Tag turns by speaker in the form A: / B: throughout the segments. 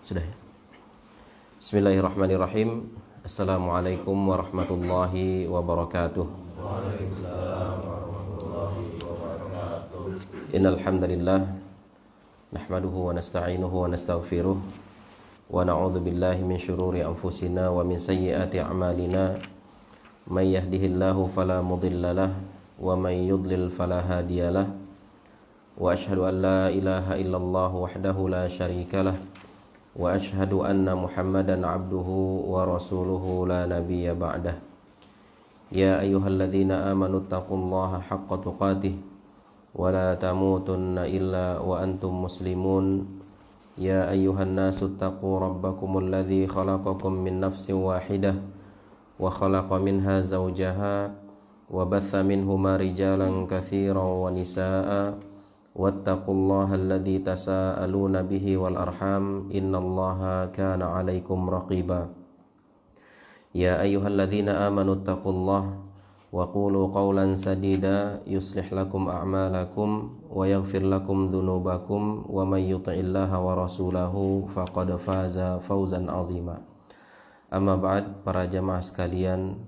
A: Sudah ya? Bismillahirrahmanirrahim. Assalamualaikum warahmatullahi wabarakatuh. Waalaikumsalam warahmatullahi wabarakatuh. Innal hamdalillah nahmaduhu wa nasta'inuhu wa nastaghfiruh wa na'udzu billahi min syururi anfusina wa min sayyiati a'malina. May yahdihillahu fala mudhillalah wa may yudlil fala hadiyalah. Wa asyhadu an la ilaha illallah wahdahu la syarikalah wa asyhadu anna Muhammadan abduhu wa rasuluhu la nabiyya ba'dah. Ya ayyuhalladzina amanu taqullaha haqqa tuqatih wa la tamutunna illa wa antum muslimun. Ya ayyuhan nasu taqu rabbakumul ladzi khalaqakum min nafsin wahidah wa khalaqa minha zawjaha wa batha minhuma rijalan katsiran wa nisaa'a wattaqullaha alladzi tasaaluna bihi wal arham innallaha kana 'alaikum raqiba. Ya ayyuhalladzina amanu taqullaha wa qulu qawlan sadida yuslih lakum a'malakum wa yaghfir lakum dhunubakum wa may yuti'illaha wa rasulahu faqad faza fawzan 'azima. Amma ba'd, para jamaah sekalian,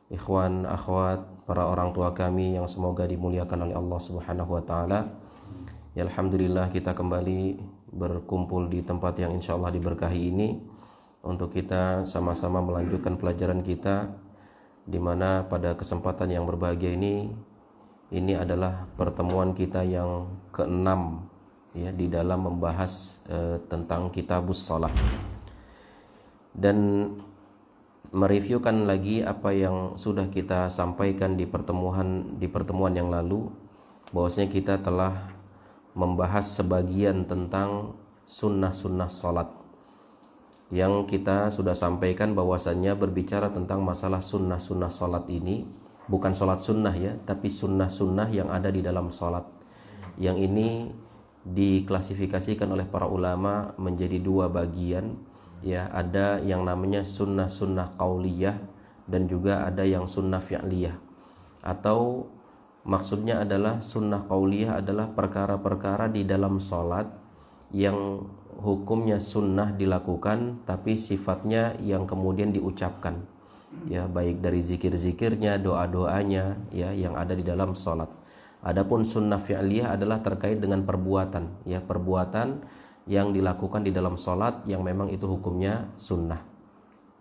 A: ikhwan, akhwat, para orang tua kami yang semoga dimuliakan oleh Allah Subhanahu wa taala. Ya, alhamdulillah kita kembali berkumpul di tempat yang insyaallah diberkahi ini untuk kita sama-sama melanjutkan pelajaran kita, di mana pada kesempatan yang berbahagia ini adalah pertemuan kita yang ke-6 ya, di dalam membahas tentang kitabus shalah dan mereviewkan lagi apa yang sudah kita sampaikan di pertemuan yang lalu, bahwasanya kita telah membahas sebagian tentang sunnah-sunnah salat. Yang kita sudah sampaikan bahwasannya berbicara tentang masalah sunnah-sunnah salat ini bukan salat sunnah ya, tapi sunnah-sunnah yang ada di dalam salat. Yang ini diklasifikasikan oleh para ulama menjadi dua bagian ya, ada yang namanya sunnah-sunnah qauliyah dan juga ada yang sunnah fi'liyah. Atau maksudnya adalah sunnah qauliyah adalah perkara-perkara di dalam sholat yang hukumnya sunnah dilakukan tapi sifatnya yang kemudian diucapkan ya, baik dari zikir-zikirnya, doa-doanya ya, yang ada di dalam sholat. Adapun sunnah fi'liyah adalah terkait dengan perbuatan ya, perbuatan yang dilakukan di dalam sholat yang memang itu hukumnya sunnah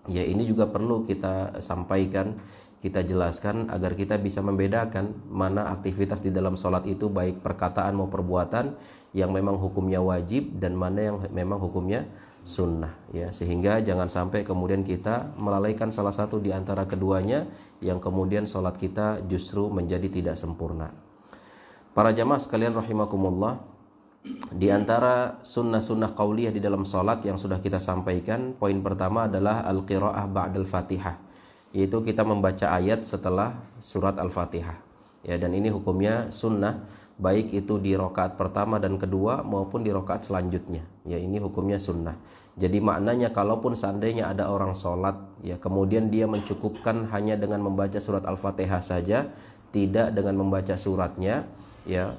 A: ya. Ini juga perlu kita sampaikan, kita jelaskan agar kita bisa membedakan mana aktivitas di dalam sholat itu baik perkataan maupun perbuatan yang memang hukumnya wajib dan mana yang memang hukumnya sunnah ya, sehingga jangan sampai kemudian kita melalaikan salah satu di antara keduanya yang kemudian sholat kita justru menjadi tidak sempurna. Para jamaah sekalian rahimakumullah, di antara sunnah-sunnah qauliyah di dalam sholat yang sudah kita sampaikan, poin pertama adalah al-qiraah ba'dal fatihah, yaitu kita membaca ayat setelah surat Al-Fatihah ya, dan ini hukumnya sunnah baik itu di rakaat pertama dan kedua maupun di rakaat selanjutnya ya, ini hukumnya sunnah. Jadi maknanya kalaupun seandainya ada orang sholat ya, kemudian dia mencukupkan hanya dengan membaca surat Al-Fatihah saja, tidak dengan membaca suratnya ya,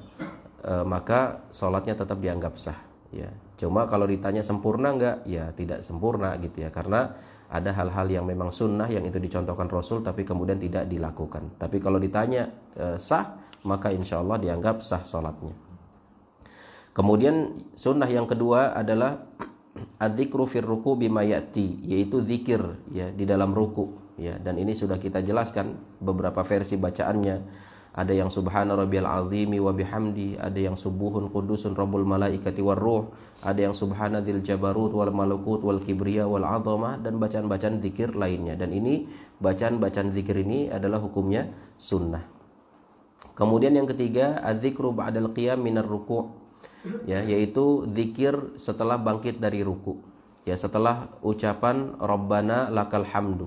A: maka sholatnya tetap dianggap sah ya. Cuma kalau ditanya sempurna enggak, ya tidak sempurna gitu ya, karena ada hal-hal yang memang sunnah yang itu dicontohkan Rasul tapi kemudian tidak dilakukan. Tapi kalau ditanya sah, maka insya Allah dianggap sah sholatnya. Kemudian sunnah yang kedua adalah adzikru fir ruku bima ya'ti, yaitu zikir ya di dalam ruku ya, dan ini sudah kita jelaskan beberapa versi bacaannya. Ada yang subhana rabbiyal azimi wa bihamdi, ada yang subuhun qudusun rabbul malaikati war ruh, ada yang subhana dzil jabarut wal malakut wal kibriya wal azamah, dan bacaan-bacaan zikir lainnya. Dan ini bacaan-bacaan zikir ini adalah hukumnya sunnah. Kemudian yang ketiga, adzikru ba'dal qiyam minar ruku'. Ya, yaitu zikir setelah bangkit dari ruku. Ya, setelah ucapan Rabbana lakal hamdu.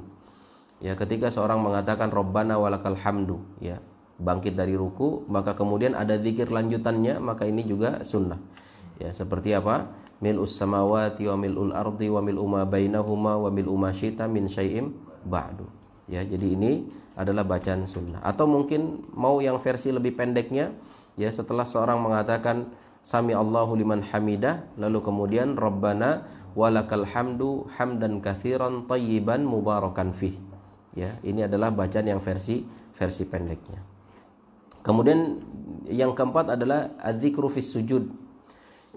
A: Ya, ketika seorang mengatakan Rabbana walakal hamdu, ya, bangkit dari ruku, maka kemudian ada zikir lanjutannya, maka ini juga sunnah. Ya, seperti apa? Mil'us samawati wa mil'ul ardi wa mil'u ma bainahuma wa mil'u ma syi'ta min syai'im ba'du. Ya, jadi ini adalah bacaan sunnah. Atau mungkin mau yang versi lebih pendeknya, ya, setelah seorang mengatakan Sami Allahu liman hamidah, lalu kemudian Rabbana walakal hamdu hamdan katsiran thayyiban mubarakan fih. Ya, ini adalah bacaan yang versi pendeknya. Kemudian yang keempat adalah adzikru fis sujud,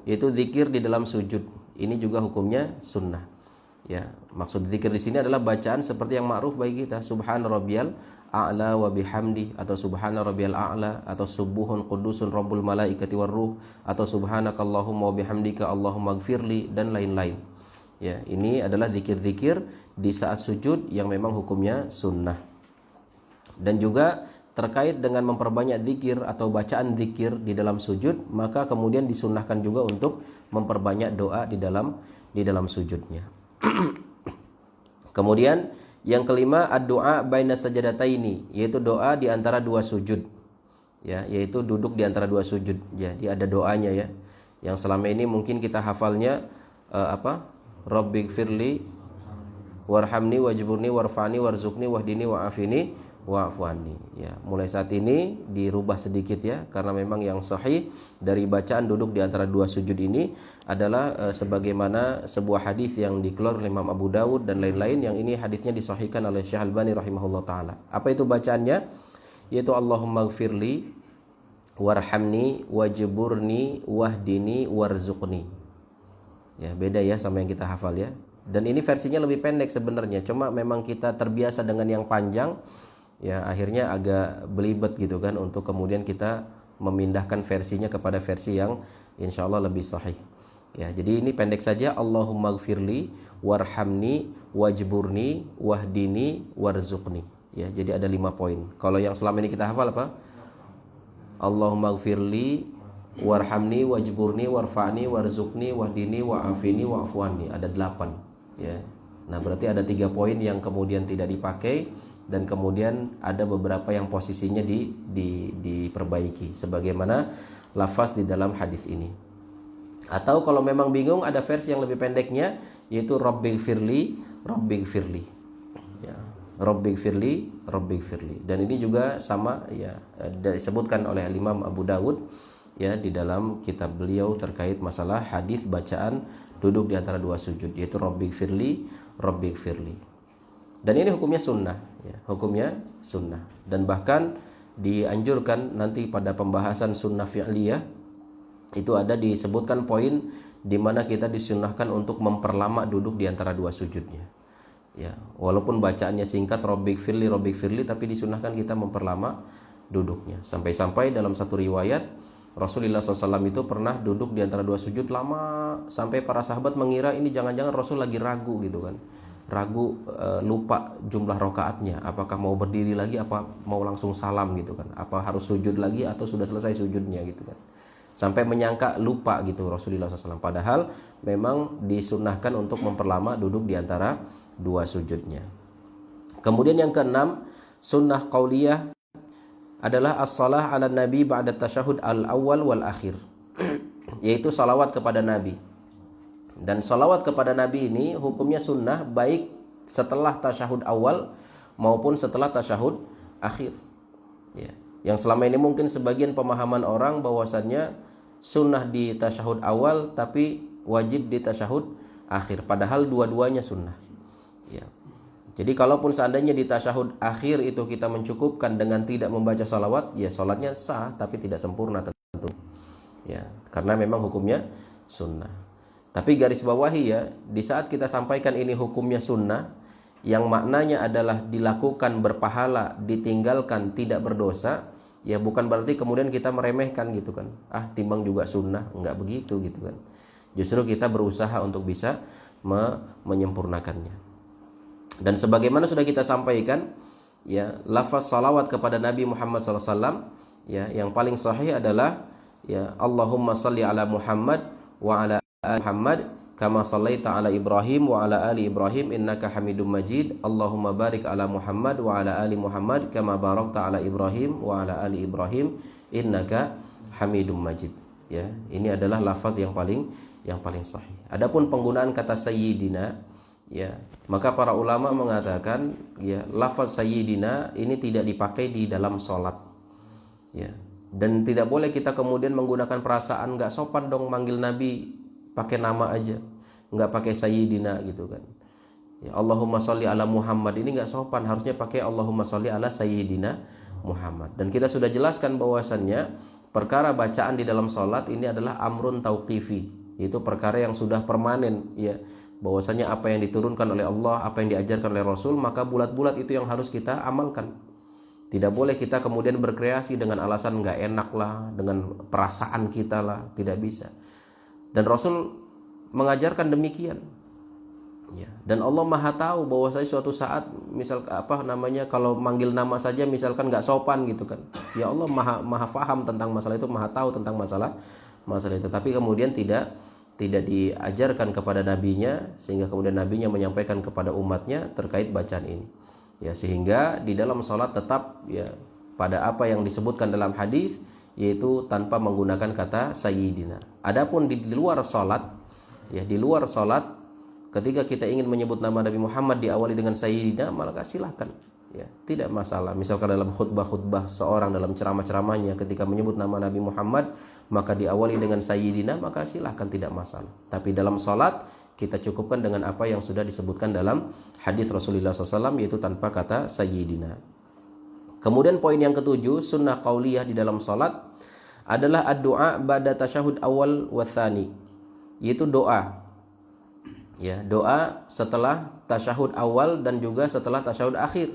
A: yaitu zikir di dalam sujud. Ini juga hukumnya sunnah. Ya, maksud zikir di sini adalah bacaan seperti yang ma'ruf bagi kita, subhana rabbiyal a'la wa bihamdi, atau subhana rabbiyal a'la, atau subuhun qudusun rabbul malaikati warruh, atau subhanakallahumma wa bihamdika allahumma gfirli, dan lain-lain. Ya, ini adalah zikir-zikir di saat sujud yang memang hukumnya sunnah. Dan juga terkait dengan memperbanyak zikir atau bacaan zikir di dalam sujud, maka kemudian disunnahkan juga untuk memperbanyak doa di dalam sujudnya. Kemudian yang kelima, ad-du'a baina sajadataini, yaitu doa di antara dua sujud. Ya, yaitu duduk di antara dua sujud. Jadi ada doanya, ya. Yang selama ini mungkin kita hafalnya Rabbighfirli warhamni wajburni warfa'ni warzuqni wahdini wa'afini wa'afwani. Ya, mulai saat ini dirubah sedikit, ya, karena memang yang sahih dari bacaan duduk di antara dua sujud ini adalah sebagaimana sebuah hadis yang dikeluarkan oleh Imam Abu Dawud dan lain-lain, yang ini hadisnya disahihkan oleh Syekh Albani rahimahullah taala. Apa itu bacaannya? Yaitu Allahumma gfirli warhamni wajburni wahdini warzuqni. Ya, beda ya sama yang kita hafal, ya. Dan ini versinya lebih pendek sebenarnya, cuma memang kita terbiasa dengan yang panjang, ya, akhirnya agak belibet gitu kan, untuk kemudian kita memindahkan versinya kepada versi yang insya Allah lebih sahih. Ya, jadi ini pendek saja, Allahumma gfirli warhamni wajburni wahdini warzuqni. Ya, jadi ada 5 poin. Kalau yang selama ini kita hafal apa? Allahumma gfirli warhamni wajburni warfa'ni warzuqni wahdini wa'afini wa'afwani. Ada 8. Ya. Nah, berarti ada 3 poin yang kemudian tidak dipakai, dan kemudian ada beberapa yang posisinya diperbaiki sebagaimana lafaz di dalam hadis ini. Atau kalau memang bingung, ada versi yang lebih pendeknya, yaitu Rabbighfirli Rabbighfirli. Ya, Rabbighfirli. Dan ini juga sama, ya, disebutkan oleh Imam Abu Dawud, ya, di dalam kitab beliau terkait masalah hadis bacaan duduk di antara dua sujud, yaitu Rabbighfirli. Dan ini hukumnya sunnah, ya, hukumnya sunnah. Dan bahkan dianjurkan nanti pada pembahasan sunnah fi'liyah itu ada disebutkan poin di mana kita disunnahkan untuk memperlama duduk di antara dua sujudnya. Ya, walaupun bacaannya singkat Rabbighfirli, tapi disunnahkan kita memperlama duduknya. Sampai-sampai dalam satu riwayat Rasulullah SAW itu pernah duduk di antara dua sujud lama, sampai para sahabat mengira ini jangan-jangan Rasul lagi ragu gitu kan. Lupa jumlah rakaatnya, apakah mau berdiri lagi, apa mau langsung salam gitu kan, apa harus sujud lagi atau sudah selesai sujudnya gitu kan. Sampai menyangka lupa gitu Rasulullah SAW. Padahal memang disunnahkan untuk memperlama duduk di antara dua sujudnya. Kemudian yang keenam, sunnah qauliyah adalah as-salah ala nabi ba'da tasyahud al-awwal wal akhir, yaitu salawat kepada nabi. Dan salawat kepada nabi ini hukumnya sunnah, baik setelah tasyahud awal maupun setelah tasyahud akhir. Ya, yang selama ini mungkin sebagian pemahaman orang bahwasannya sunnah di tasyahud awal tapi wajib di tasyahud akhir, padahal dua-duanya sunnah. Ya. Jadi kalaupun seandainya di tasyahud akhir itu kita mencukupkan dengan tidak membaca salawat, ya salatnya sah tapi tidak sempurna tentu. Ya, karena memang hukumnya sunnah. Tapi garis bawahi, ya, di saat kita sampaikan ini hukumnya sunnah, yang maknanya adalah dilakukan berpahala, ditinggalkan tidak berdosa, ya bukan berarti kemudian kita meremehkan gitu kan. Timbang juga sunnah, enggak begitu gitu kan. Justru kita berusaha untuk bisa menyempurnakannya. Dan sebagaimana sudah kita sampaikan, ya, lafaz salawat kepada Nabi Muhammad SAW Ya, yang paling sahih adalah ya Allahumma salli ala Muhammad wa ala ali Muhammad kama sallaita ala Ibrahim wa ala ali Ibrahim innaka Hamidum Majid. Allahumma barik ala Muhammad wa ala ali Muhammad kama barakta ala Ibrahim wa ala ali Ibrahim innaka Hamidum Majid. Ya, ini adalah lafaz yang paling sahih. Adapun penggunaan kata sayyidina, ya, maka para ulama mengatakan ya lafaz sayyidina ini tidak dipakai di dalam salat. Ya. Dan tidak boleh kita kemudian menggunakan perasaan, nggak sopan dong manggil Nabi pakai nama aja, nggak pakai sayyidina gitu kan. Ya, Allahumma sholli ala Muhammad ini nggak sopan, harusnya pakai Allahumma sholli ala sayyidina Muhammad. Dan kita sudah jelaskan bahwasannya perkara bacaan di dalam sholat ini adalah amrun tauqifi, yaitu perkara yang sudah permanen, ya. Bahwasanya apa yang diturunkan oleh Allah, apa yang diajarkan oleh Rasul, maka bulat-bulat itu yang harus kita amalkan. Tidak boleh kita kemudian berkreasi dengan alasan nggak enak lah, dengan perasaan kita lah, tidak bisa. Dan Rasul mengajarkan demikian. Ya. Dan Allah Maha tahu bahwa saya suatu saat misal kalau manggil nama saja misalkan nggak sopan gitu kan. Ya Allah maha faham tentang masalah itu, maha tahu tentang masalah itu. Tapi kemudian tidak diajarkan kepada nabinya, sehingga kemudian nabinya menyampaikan kepada umatnya terkait bacaan ini. Ya, sehingga di dalam sholat tetap ya pada apa yang disebutkan dalam hadis, yaitu tanpa menggunakan kata sayyidina. Adapun di luar sholat, ya di luar sholat ketika kita ingin menyebut nama Nabi Muhammad diawali dengan sayyidina, maka silahkan, ya tidak masalah. Misalkan dalam khutbah seorang dalam ceramah-ceramahnya ketika menyebut nama Nabi Muhammad maka diawali dengan sayyidina, maka silahkan, tidak masalah. Tapi dalam sholat kita cukupkan dengan apa yang sudah disebutkan dalam hadis Rasulullah SAW, yaitu tanpa kata sayyidina. Kemudian poin yang ketujuh, sunnah qauliyah di dalam salat adalah ad-du'a ba'da tasyahud awal wa tsani, yaitu doa. Ya, doa setelah tasyahud awal dan juga setelah tasyahud akhir.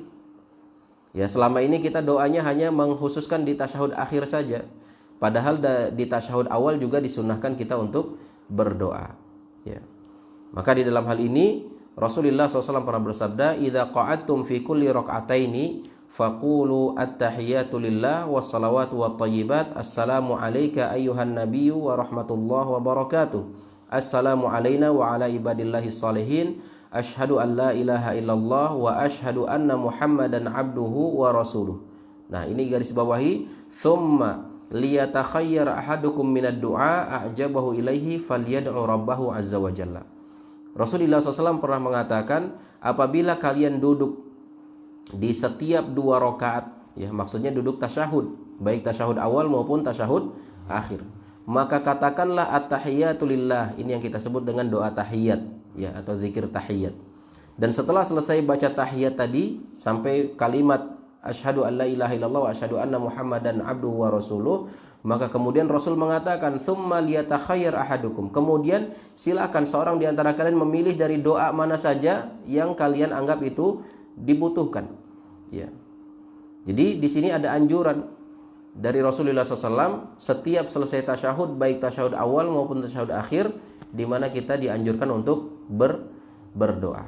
A: Ya, selama ini kita doanya hanya mengkhususkan di tasyahud akhir saja. Padahal di tasyahud awal juga disunnahkan kita untuk berdoa. Ya. Maka di dalam hal ini Rasulullah SAW pernah bersabda, "Idza qa'adtum fi kulli rak'ataini faqulu at-tahiyatu lillah was-salawatu wat-thayyibat. Assalamu alayka ayyuhan nabiyyu wa rahmatullahi wa barakatuh. Assalamu alayna wa ala ibadillahis salihin. Asyhadu an la ilaha illallah wa asyhadu anna Muhammadan abduhu wa rasuluh." Nah, ini garis bawahi, "Tsumma liyatakhayyar ahadukum minad du'a a'jabahu ilaihi falyad'u rabbahu azza wa jalla." Rasulullah SAW pernah mengatakan, apabila kalian duduk di setiap 2 rakaat, ya maksudnya duduk tasyahud, baik tasyahud awal maupun tasyahud akhir, maka katakanlah at-tahiyatu lillah. Ini yang kita sebut dengan doa tahiyat, ya, atau zikir tahiyat. Dan setelah selesai baca tahiyat tadi sampai kalimat asyhadu an la ilaha illallah wa asyhadu anna Muhammadan abduhu wa rasuluh, maka kemudian Rasul mengatakan tsumma liyatakhayyar ahadukum. Kemudian silakan seorang di antara kalian memilih dari doa mana saja yang kalian anggap itu dibutuhkan. Ya. Jadi di sini ada anjuran dari Rasulullah SAW setiap selesai tasyahud, baik tasyahud awal maupun tasyahud akhir, di mana kita dianjurkan untuk berdoa.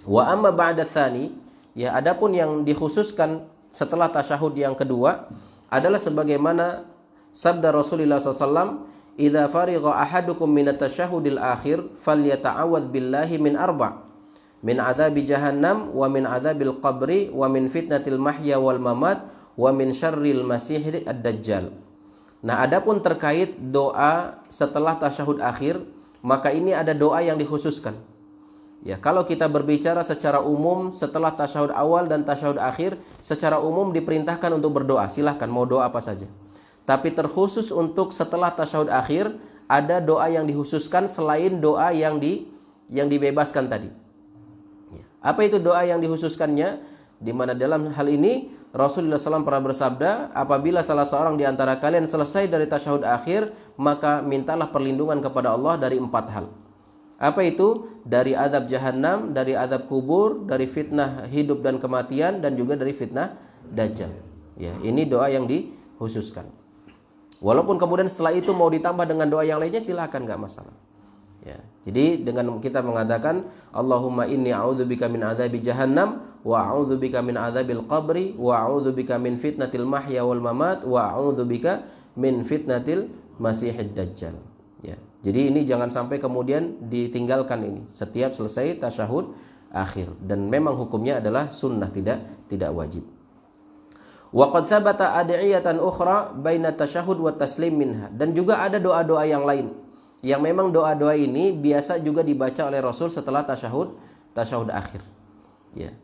A: Wa amma ba'da tsani, ya adapun yang dikhususkan setelah tasyahud yang kedua adalah sebagaimana sabda Rasulullah SAW, "Idza farigha ahadukum minat tasyahudil akhir falyata'awwadz billahi min arba', min adzabi jahannam wa min adzabil qabri wa min fitnatil mahya wal mamat wa min syarril masihid ad-dajjal." Nah, adapun terkait doa setelah tasyahud akhir, maka ini ada doa yang dikhususkan. Ya, kalau kita berbicara secara umum setelah tasyahud awal dan tasyahud akhir, secara umum diperintahkan untuk berdoa. Silahkan mau doa apa saja. Tapi terkhusus untuk setelah tasyahud akhir, ada doa yang dikhususkan selain doa yang dibebaskan tadi. Ya. Apa itu doa yang dikhususkannya? Di mana dalam hal ini Rasulullah SAW pernah bersabda, apabila salah seorang di antara kalian selesai dari tasyahud akhir, maka mintalah perlindungan kepada Allah dari 4 hal. Apa itu? Dari azab jahannam, dari azab kubur, dari fitnah hidup dan kematian, dan juga dari fitnah dajjal. Ya, ini doa yang dikhususkan. Walaupun kemudian setelah itu mau ditambah dengan doa yang lainnya, silakan, nggak masalah. Ya. Jadi dengan kita mengatakan Allahumma inni a'udzubika min adzabi jahannam wa a'udzubika min adzabil qabri wa a'udzubika min fitnatil mahya wal mamat wa a'udzubika min fitnatil masihid dajjal. Ya. Jadi ini jangan sampai kemudian ditinggalkan ini setiap selesai tasyahud akhir, dan memang hukumnya adalah sunnah, tidak wajib. Wa qad sabata ad'iyatan ukhra baina tasyahud wa taslim minha, dan juga ada doa-doa yang lain yang memang doa-doa ini biasa juga dibaca oleh Rasul setelah tasyahud akhir. Ya.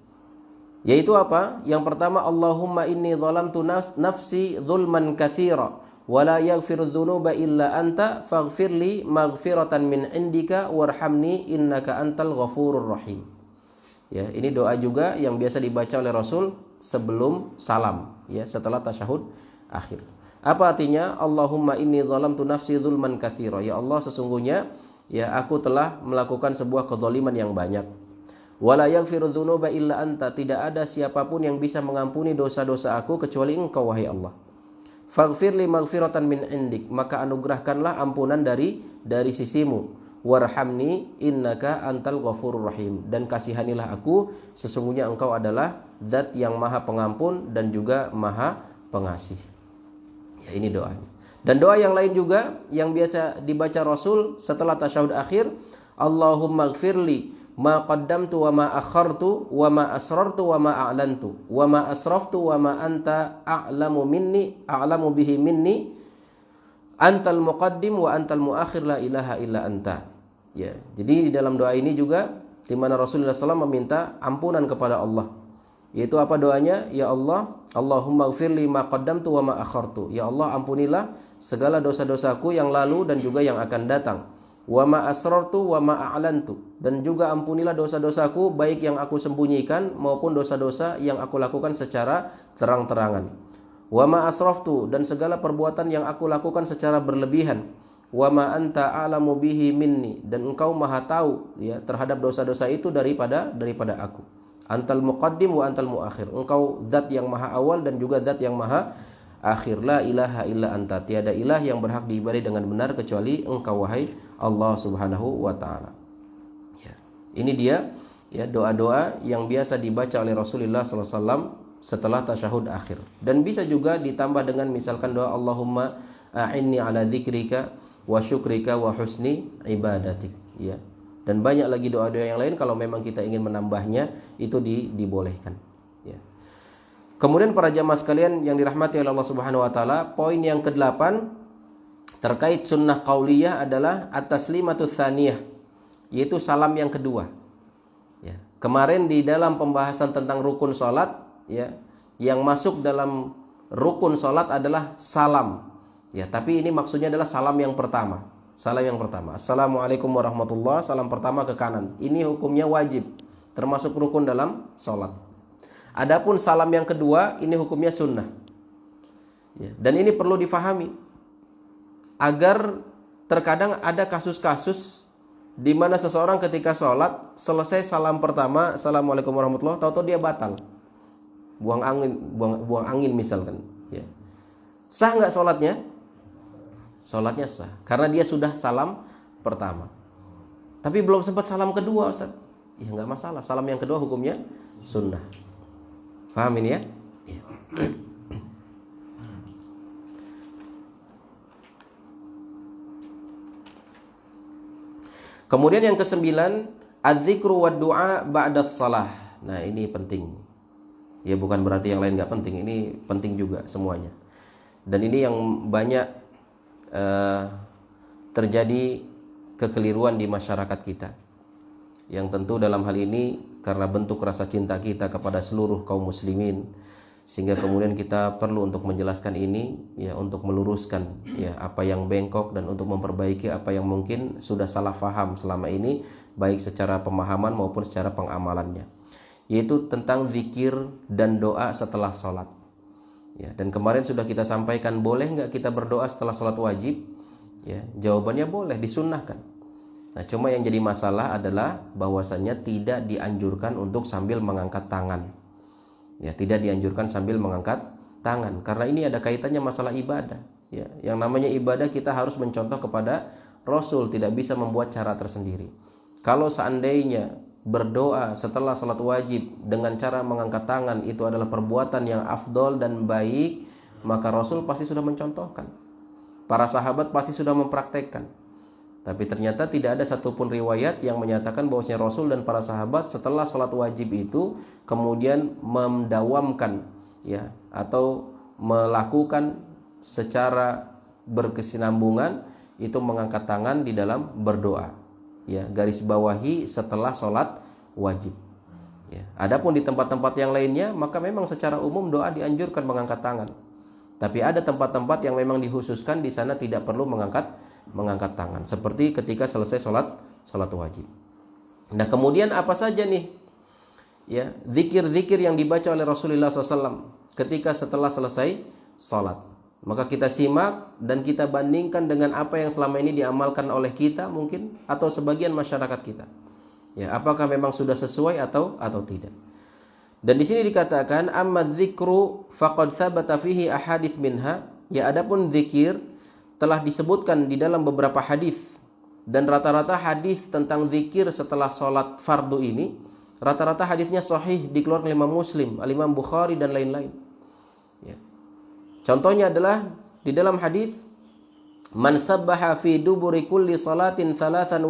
A: Yaitu apa? Yang pertama, Allahumma inni zalamtu nafsi zulman katsira wa la yaghfiru dzunuba illa anta faghfirli maghfiratan min indika warhamni innaka antal ghafurur rahim. Ya, ini doa juga yang biasa dibaca oleh Rasul sebelum salam, ya, setelah tasyahud akhir. Apa artinya? Allahumma inni zalamtu nafsi zulman katsira. Ya Allah, sesungguhnya ya aku telah melakukan sebuah kezaliman yang banyak. Wala yaghfiru dzunuba illa anta, tidak ada siapapun yang bisa mengampuni dosa-dosa aku kecuali Engkau wahai Allah. Faghfirli maghfiratan min indik, maka anugerahkanlah ampunan dari sisimu. Warhamni innaka antal ghafurur rahim, dan kasihanilah aku, sesungguhnya Engkau adalah Zat yang Maha Pengampun dan juga Maha Pengasih. Ya, ini doanya. Dan doa yang lain juga yang biasa dibaca Rasul setelah tasyahud akhir, Allahumma gfirli ma qaddamtu wa ma akhartu wa ma asrartu wa ma a'lantu wa ma asraftu wa ma anta a'lamu bihi minni antal muqaddim wa antal muakhir la ilaha illa anta. Ya, jadi di dalam doa ini juga di mana Rasulullah SAW meminta ampunan kepada Allah. Yaitu apa doanya? Ya Allah, Allahumma gfirli ma qaddamtu wa ma akhartu. Ya Allah, ampunilah segala dosa-dosaku yang lalu dan juga yang akan datang. Wa ma asrartu wa ma a'lantu, dan juga ampunilah dosa-dosaku baik yang aku sembunyikan maupun dosa-dosa yang aku lakukan secara terang-terangan. Wa ma asraftu, dan segala perbuatan yang aku lakukan secara berlebihan. Wa ma anta a'lamu bihi minni, dan Engkau Maha tahu ya terhadap dosa-dosa itu daripada aku. Antal muqaddim wa antal muakhir, Engkau zat yang maha awal dan juga zat yang maha akhir. La ilaha illa anta, tiada ilah yang berhak diibadahi dengan benar kecuali Engkau wahai Allah Subhanahu wa taala. Ya. Ini dia ya doa-doa yang biasa dibaca oleh Rasulullah SAW setelah tasyahud akhir. Dan bisa juga ditambah dengan misalkan doa Allahumma a'inni ala dzikrika wa syukrika wa husni ibadatik, ya. Dan banyak lagi doa-doa yang lain kalau memang kita ingin menambahnya itu dibolehkan, ya. Kemudian para jamaah sekalian yang dirahmati oleh Allah Subhanahu wa taala, poin yang ke-8 terkait sunnah qauliyah adalah at-taslimatu tsaniyah, yaitu salam yang kedua. Ya. Kemarin di dalam pembahasan tentang rukun salat, ya, yang masuk dalam rukun salat adalah salam. Ya, tapi ini maksudnya adalah salam yang pertama. Salam yang pertama, Assalamualaikum warahmatullahi, salam pertama ke kanan. Ini hukumnya wajib, termasuk rukun dalam salat. Adapun salam yang kedua, ini hukumnya sunnah. Ya, dan ini perlu difahami agar terkadang ada kasus-kasus di mana seseorang ketika sholat selesai salam pertama Assalamualaikum warahmatullahi, tahu-tahu dia batal, buang angin misalkan. Ya. Sah nggak sholatnya? Sholatnya sah karena dia sudah salam pertama, tapi belum sempat salam kedua, Ustaz. Ya nggak masalah, salam yang kedua hukumnya sunnah. Paham ini ya? Ya. Kemudian yang ke-9, adzikru wad du'a ba'da shalah. Nah, ini penting. Ya bukan berarti yang lain nggak penting, ini penting juga semuanya. Dan ini yang banyak terjadi kekeliruan di masyarakat kita. Yang tentu dalam hal ini karena bentuk rasa cinta kita kepada seluruh kaum muslimin, sehingga kemudian kita perlu untuk menjelaskan ini ya, untuk meluruskan ya apa yang bengkok dan untuk memperbaiki apa yang mungkin sudah salah faham selama ini, baik secara pemahaman maupun secara pengamalannya, yaitu tentang zikir dan doa setelah sholat. Ya, dan kemarin sudah kita sampaikan, boleh nggak kita berdoa setelah sholat wajib? Ya, jawabannya boleh, disunnahkan. Nah, cuma yang jadi masalah adalah bahwasannya tidak dianjurkan untuk sambil mengangkat tangan. Ya, tidak dianjurkan sambil mengangkat tangan karena ini ada kaitannya masalah ibadah. Ya, yang namanya ibadah kita harus mencontoh kepada Rasul tidak bisa membuat cara tersendiri. Kalau seandainya berdoa setelah salat wajib dengan cara mengangkat tangan itu adalah perbuatan yang afdol dan baik, maka Rasul pasti sudah mencontohkan. Para sahabat pasti sudah mempraktekkan. Tapi ternyata tidak ada satupun riwayat yang menyatakan bahwasanya Rasul dan para sahabat setelah salat wajib itu kemudian mendawamkan ya atau melakukan secara berkesinambungan itu mengangkat tangan di dalam berdoa. Ya, garis bawahi setelah sholat wajib. Ya, adapun di tempat-tempat yang lainnya maka memang secara umum doa dianjurkan mengangkat tangan. Tapi ada tempat-tempat yang memang dikhususkan di sana tidak perlu mengangkat tangan. Seperti ketika selesai sholat wajib. Nah kemudian apa saja nih? Ya, zikir-zikir yang dibaca oleh Rasulullah SAW ketika setelah selesai sholat. Maka kita simak dan kita bandingkan dengan apa yang selama ini diamalkan oleh kita mungkin atau sebagian masyarakat kita. Ya, apakah memang sudah sesuai atau tidak. Dan di sini dikatakan amma dzikru faqad tsabata fihi ahadits minha. Ya, adapun zikir telah disebutkan di dalam beberapa hadis dan rata-rata hadis tentang zikir setelah sholat fardu ini rata-rata hadisnya sahih dikeluarkan oleh Imam Muslim, Al-Imam Bukhari dan lain-lain. Ya. Contohnya adalah di dalam hadis man sabbaha fi duburi kulli salatin 33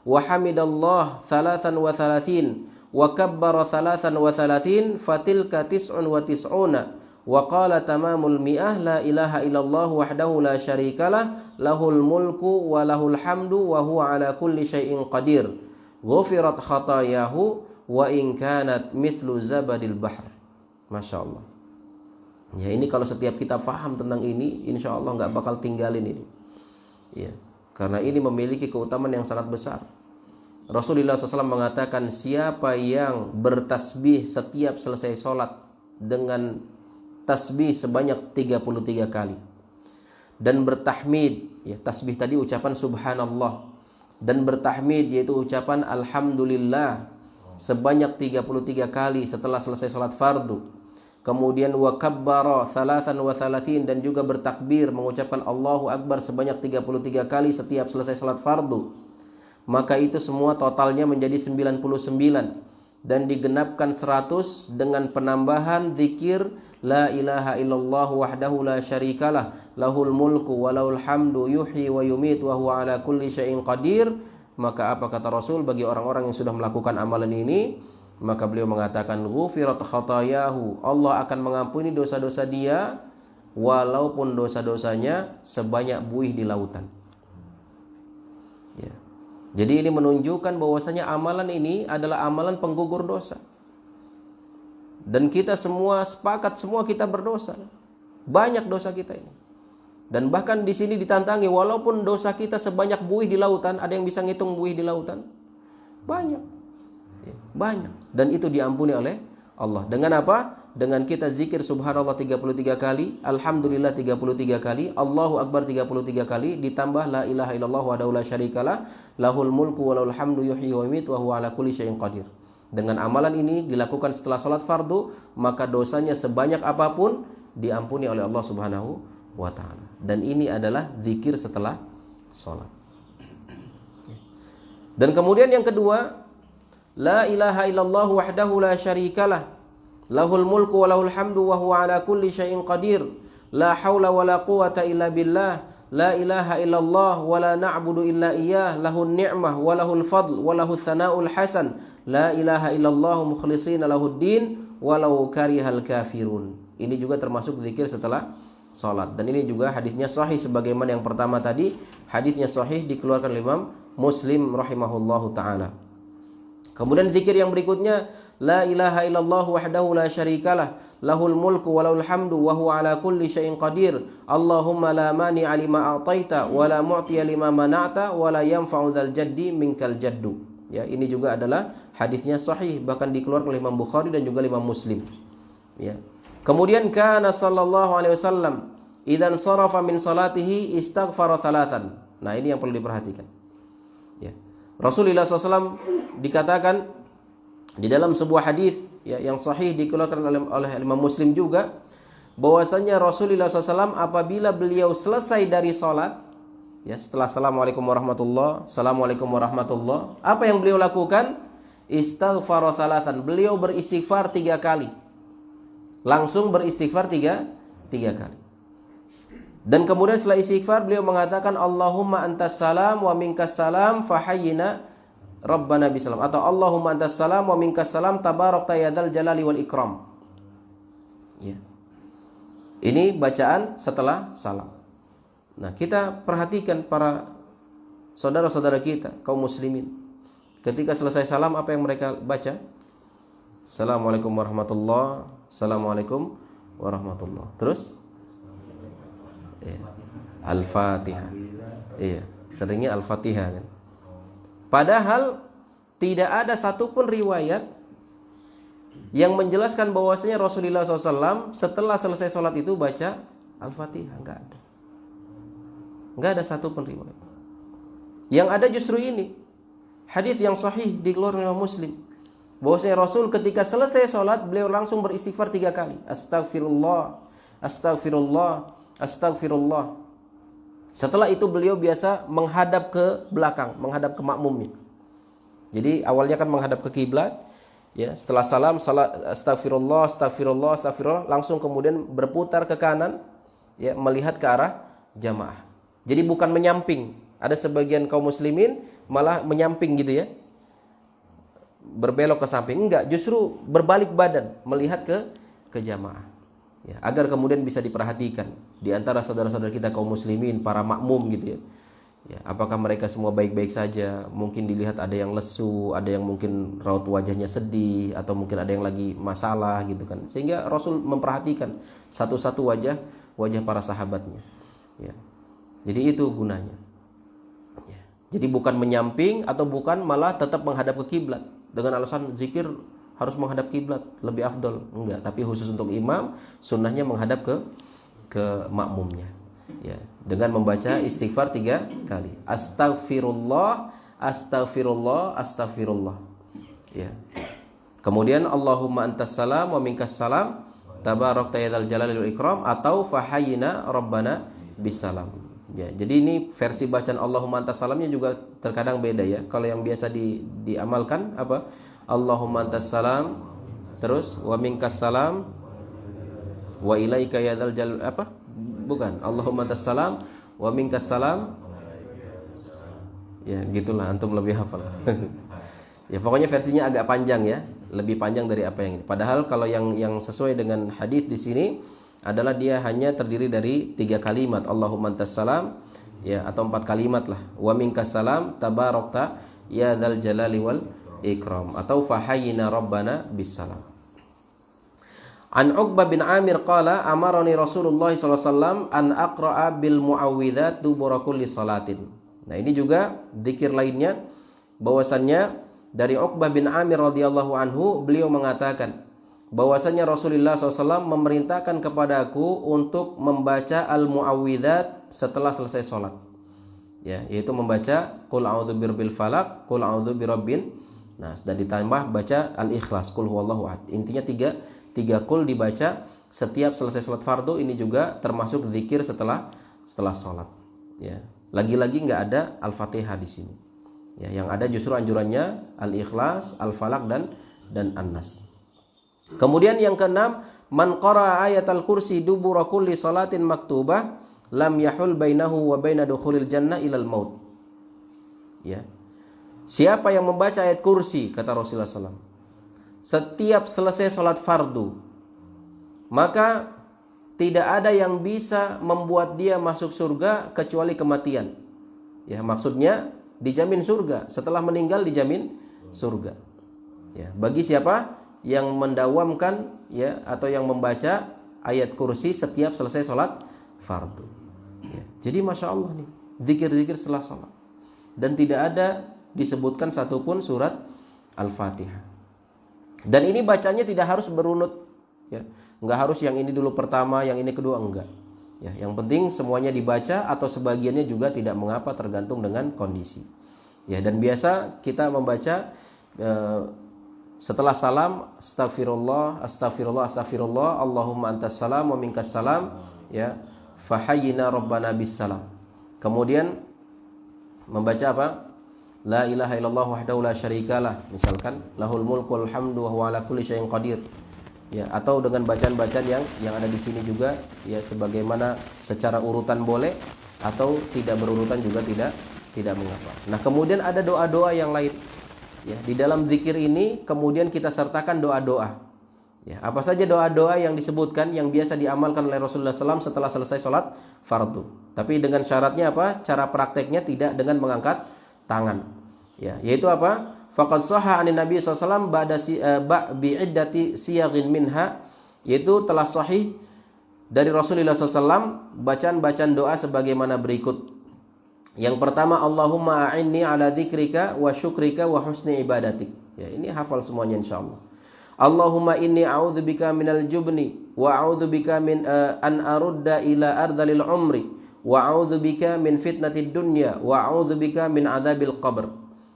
A: wa hamidallah 33 wa kabbara 33 fatilka 99 wa qala tamamul mi'ah la ilaha illallah wahdahu la syarikalah lahul mulku wa lahul hamdu wa huwa ala kulli syai'in qadir ghufirat khatayahu wa in kanat mithlu zabadil bahr. Masya Allah. Ya, ini kalau setiap kita faham tentang ini, insya Allah nggak bakal tinggalin ini. Ya, karena ini memiliki keutamaan yang sangat besar. Rasulullah SAW mengatakan siapa yang bertasbih setiap selesai sholat dengan tasbih sebanyak 33 kali dan bertahmid, ya tasbih tadi ucapan subhanallah, dan bertahmid yaitu ucapan alhamdulillah sebanyak 33 kali setelah selesai sholat fardu. Kemudian wa kabbara 33 dan juga bertakbir mengucapkan Allahu Akbar sebanyak 33 kali setiap selesai salat fardu. Maka itu semua totalnya menjadi 99 dan digenapkan 100 dengan penambahan zikir la ilaha illallah wahdahu la syarikalah lahul mulku wa lahul hamdu yuhyi wa yumiit wa huwa ala kulli syai'in qadir. Maka apa kata Rasul bagi orang-orang yang sudah melakukan amalan ini? Maka beliau mengatakan ghufirat khatayahu, Allah akan mengampuni dosa-dosa dia walaupun dosa-dosanya sebanyak buih di lautan. Ya. Jadi ini menunjukkan bahwasanya amalan ini adalah amalan penggugur dosa. Dan kita semua sepakat, semua kita berdosa. Banyak dosa kita ini. Dan bahkan di sini ditantangi walaupun dosa kita sebanyak buih di lautan, ada yang bisa ngitung buih di lautan? Banyak. Banyak, dan itu diampuni oleh Allah. Dengan apa? Dengan kita zikir subhanallah 33 kali, alhamdulillah 33 kali, Allahu Akbar 33 kali, ditambah la ilaha illallah wahdahu la syarikalah lahul mulku wa lahul hamdu yuhyi wa yumiit wa huwa ala kulli syai'in qadir. Dengan amalan ini dilakukan setelah salat fardu, maka dosanya sebanyak apapun diampuni oleh Allah Subhanahu wa taala. Dan ini adalah zikir setelah salat. Dan kemudian yang kedua, la ilaha illallah wahdahu la syarikalah lahul mulku wa lahul hamdu wa huwa ala kulli syai'in qadir la haula wa la quwata illa billah la ilaha illallah wa la na'budu illa iyyah lahun ni'mah wa lahul fadl wa lahul thana'ul hasan la ilaha illallah mukhlishina lahuddin walau karihal kafirun. Ini juga termasuk zikir setelah salat, dan ini juga hadisnya sahih sebagaimana yang pertama tadi, hadisnya sahih dikeluarkan oleh Imam Muslim rahimahullahu taala. Kemudian zikir yang berikutnya la ilaha illallah wahdahu la syarikalah lahul mulku wa lahul hamdu wa huwa ala kulli syai'in qadir Allahumma la mani'a lima a'taita wa la mu'tiya lima mana'ta wa la yanfa'u dzal jaddi minkal jaddu. Ya, ini juga adalah hadisnya sahih bahkan dikeluarkan oleh Imam Bukhari dan juga Imam Muslim. Ya. Kemudian kana sallallahu alaihi wasallam idzan sarafa min salatihi istaghfara thalathan. Nah, ini yang perlu diperhatikan. Ya. Rasulullah SAW dikatakan di dalam sebuah hadis ya, yang sahih dikeluarkan oleh Imam Muslim juga, bahwasanya Rasulullah SAW apabila beliau selesai dari sholat, Ya, setelah assalamualaikum warahmatullah, assalamualaikum warahmatullah, apa yang beliau lakukan? Istighfar thalathan. Beliau beristighfar 3 kali. Langsung beristighfar tiga kali. Dan kemudian setelah istighfar beliau mengatakan Allahumma antas salam wa minkas salam fahayyina rabbana bisalam, atau Allahumma antas salam wa minkas salam tabarakta ya dzal jalali wal ikram. Ya. Ini bacaan setelah salam. Nah, kita perhatikan para saudara-saudara kita kaum muslimin, ketika selesai salam apa yang mereka baca? Assalamualaikum warahmatullah, assalamualaikum warahmatullah. Terus iya. Al-Fatihah. Iya, seringnya Al-Fatihah kan. Padahal tidak ada satupun riwayat yang menjelaskan bahwasanya Rasulullah SAW setelah selesai sholat itu baca Al-Fatihah. Enggak ada satupun riwayat. Yang ada justru ini hadis yang sahih dikeluarkan oleh Muslim, bahwasanya Rasul ketika selesai sholat beliau langsung beristighfar 3 kali. Astagfirullah, astagfirullah, astagfirullah. Setelah itu beliau biasa menghadap ke belakang, menghadap ke makmumnya. Jadi awalnya kan menghadap ke kiblat, ya. Setelah salam, astagfirullah, astagfirullah, astagfirullah, langsung kemudian berputar ke kanan, ya, melihat ke arah jamaah. Jadi bukan menyamping. Ada sebagian kaum muslimin malah menyamping gitu ya, berbelok ke samping. Enggak, justru berbalik badan melihat ke jamaah, ya, agar kemudian bisa diperhatikan di antara saudara-saudara kita kaum muslimin, para makmum gitu ya. Ya, apakah mereka semua baik-baik saja? Mungkin dilihat ada yang lesu, ada yang mungkin raut wajahnya sedih, atau mungkin ada yang lagi masalah gitu kan. Sehingga Rasul memperhatikan satu-satu wajah para sahabatnya. Ya. Jadi itu gunanya. Ya. Jadi bukan menyamping atau bukan malah tetap menghadap ke kiblat dengan alasan zikir harus menghadap kiblat lebih afdol. Enggak, tapi khusus untuk imam sunnahnya menghadap ke makmumnya. Ya, dengan membaca istighfar 3 kali. Astaghfirullah, astaghfirullah, astaghfirullah. Ya. Kemudian Allahumma antas salam wa minkas salam tabarakta ya dzal jalali wal ikram, atau fahayyina rabbana bisalam. Ya, jadi ini versi bacaan Allahumma antas salamnya juga terkadang beda ya. Kalau yang biasa diamalkan apa? Allahumma antas salam, terus wa minkas salam wa ilaika ya dzal jalal apa? Bukan, Allahumma antas salam wa minkas salam. Ya, gitulah, antum lebih hafal. Ya, pokoknya versinya agak panjang ya, lebih panjang dari apa yang ini. Padahal kalau yang sesuai dengan hadis di sini adalah dia hanya terdiri dari 3 kalimat, Allahumma antas salam, ya, atau 4 kalimat lah. Wa minkas salam tabarakta ya dzal jalali wal ikram, atau fahayyina rabbana bisalam. An Uqbah bin Amir qala amarani Rasulullah sallallahu alaihi wasallam an aqra'a bil muawwidzat dubura kulli salatin. Nah, ini juga zikir lainnya, bahwasannya dari Uqbah bin Amir radhiyallahu anhu, beliau mengatakan bahwasanya Rasulullah SAW memerintahkan kepadaku untuk membaca al-muawwidzat setelah selesai sholat, ya, yaitu membaca qul a'udzu birabbil falaq, qul a'udzu birabbin nas, dan ditambah baca al-ikhlas, qul huwallahu ahad. Intinya tiga qul dibaca setiap selesai sholat fardu. Ini juga termasuk zikir setelah sholat, ya. Lagi-lagi nggak ada al-fatihah di sini, ya. Yang ada justru anjurannya al-ikhlas, al-falaq dan an-nas. Kemudian yang keenam, man qara'a ayatal kursi dubura kulli salatin maktubah lam yahul bainahu wa baina dukhulil jannah ilal maut. Ya. Siapa yang membaca ayat kursi, kata Rasulullah SAW, setiap selesai salat fardu, maka tidak ada yang bisa membuat dia masuk surga kecuali kematian. Ya, maksudnya dijamin surga, setelah meninggal dijamin surga. Ya, bagi siapa yang mendawamkan, ya, atau yang membaca ayat kursi setiap selesai sholat fardu, ya. Jadi masya Allah nih, zikir-zikir setelah sholat, dan tidak ada disebutkan satupun surat Al-Fatihah. Dan ini bacanya tidak harus berunut, ya. Nggak harus yang ini dulu pertama, yang ini kedua, enggak. Ya, yang penting semuanya dibaca, atau sebagiannya juga tidak mengapa, tergantung dengan kondisi. Ya, dan biasa kita membaca setelah salam, astagfirullah, astagfirullah, astagfirullah, Allahumma antas salam wa minkas salam, ya, fahayyina rabbana bis salam. Kemudian Membaca apa? La ilaha illallah wahdahu la syarikalah, misalkan lahul mulku wal hamdu wa huwa ala kulli syai'in qadir. Ya, atau dengan bacaan-bacaan yang ada di sini juga, ya, sebagaimana secara urutan boleh atau tidak berurutan juga tidak mengapa. Nah, kemudian ada doa-doa yang lain. Ya, di dalam zikir ini kemudian kita sertakan doa-doa. Ya, apa saja doa-doa yang disebutkan yang biasa diamalkan oleh Rasulullah SAW setelah selesai sholat fardu. Tapi dengan syaratnya apa? Cara prakteknya tidak dengan mengangkat tangan. Ya, yaitu apa? Faqad shahha 'anin Nabi SAW ba'da bi'iddati siyaghin minha, yaitu telah sahih dari Rasulullah SAW bacaan-bacaan doa sebagaimana berikut. Yang pertama, Allahumma a'inni ala dzikrika wa syukrika wa husni ibadatik. Ya, ini hafal semuanya insyaallah. Allahumma inni a'udzubika minal jubni wa a'udzubika min an arudda ila ardhil umri wa a'udzubika min fitnatid dunya wa a'udzubika min adzabil qabr.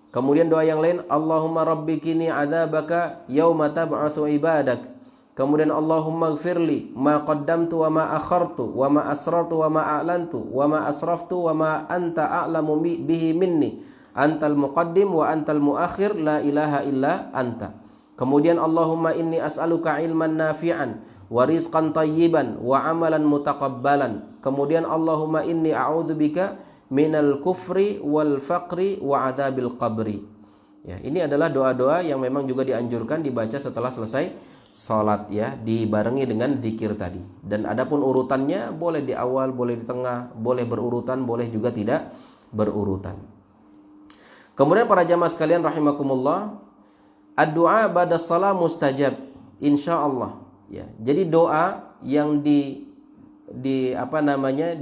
A: Kemudian doa yang lain, Allahumma rabbikini adzabaka yauma tab'atsu ibadak. Kemudian Allahumma ighfirli ma qaddamtu wa ma akhartu wa ma asrartu wa ma a'lantu wa ma asraftu wa ma anta a'lamu bihi minni. Antal muqaddim wa antal muakhir la ilaha illa anta. Kemudian Allahumma inni as'aluka ilman nafi'an wa rizqan tayyiban wa amalan mutaqabbalan. Kemudian Allahumma inni a'udzubika minal kufri wal faqri wa adzabil qabri. Ya, ini adalah doa-doa yang memang juga dianjurkan dibaca setelah selesai salat, ya, dibarengi dengan zikir tadi. Dan adapun urutannya boleh di awal, boleh di tengah, boleh berurutan, boleh juga tidak berurutan. Kemudian para jamaah sekalian rahimakumullah, ad-du'a ba'da shalah mustajab insyaallah, ya. Jadi doa yang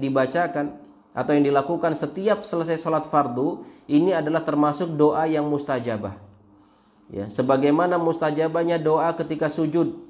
A: dibacakan atau yang dilakukan setiap selesai sholat fardu ini adalah termasuk doa yang mustajabah. Ya, sebagaimana mustajabahnya doa ketika sujud,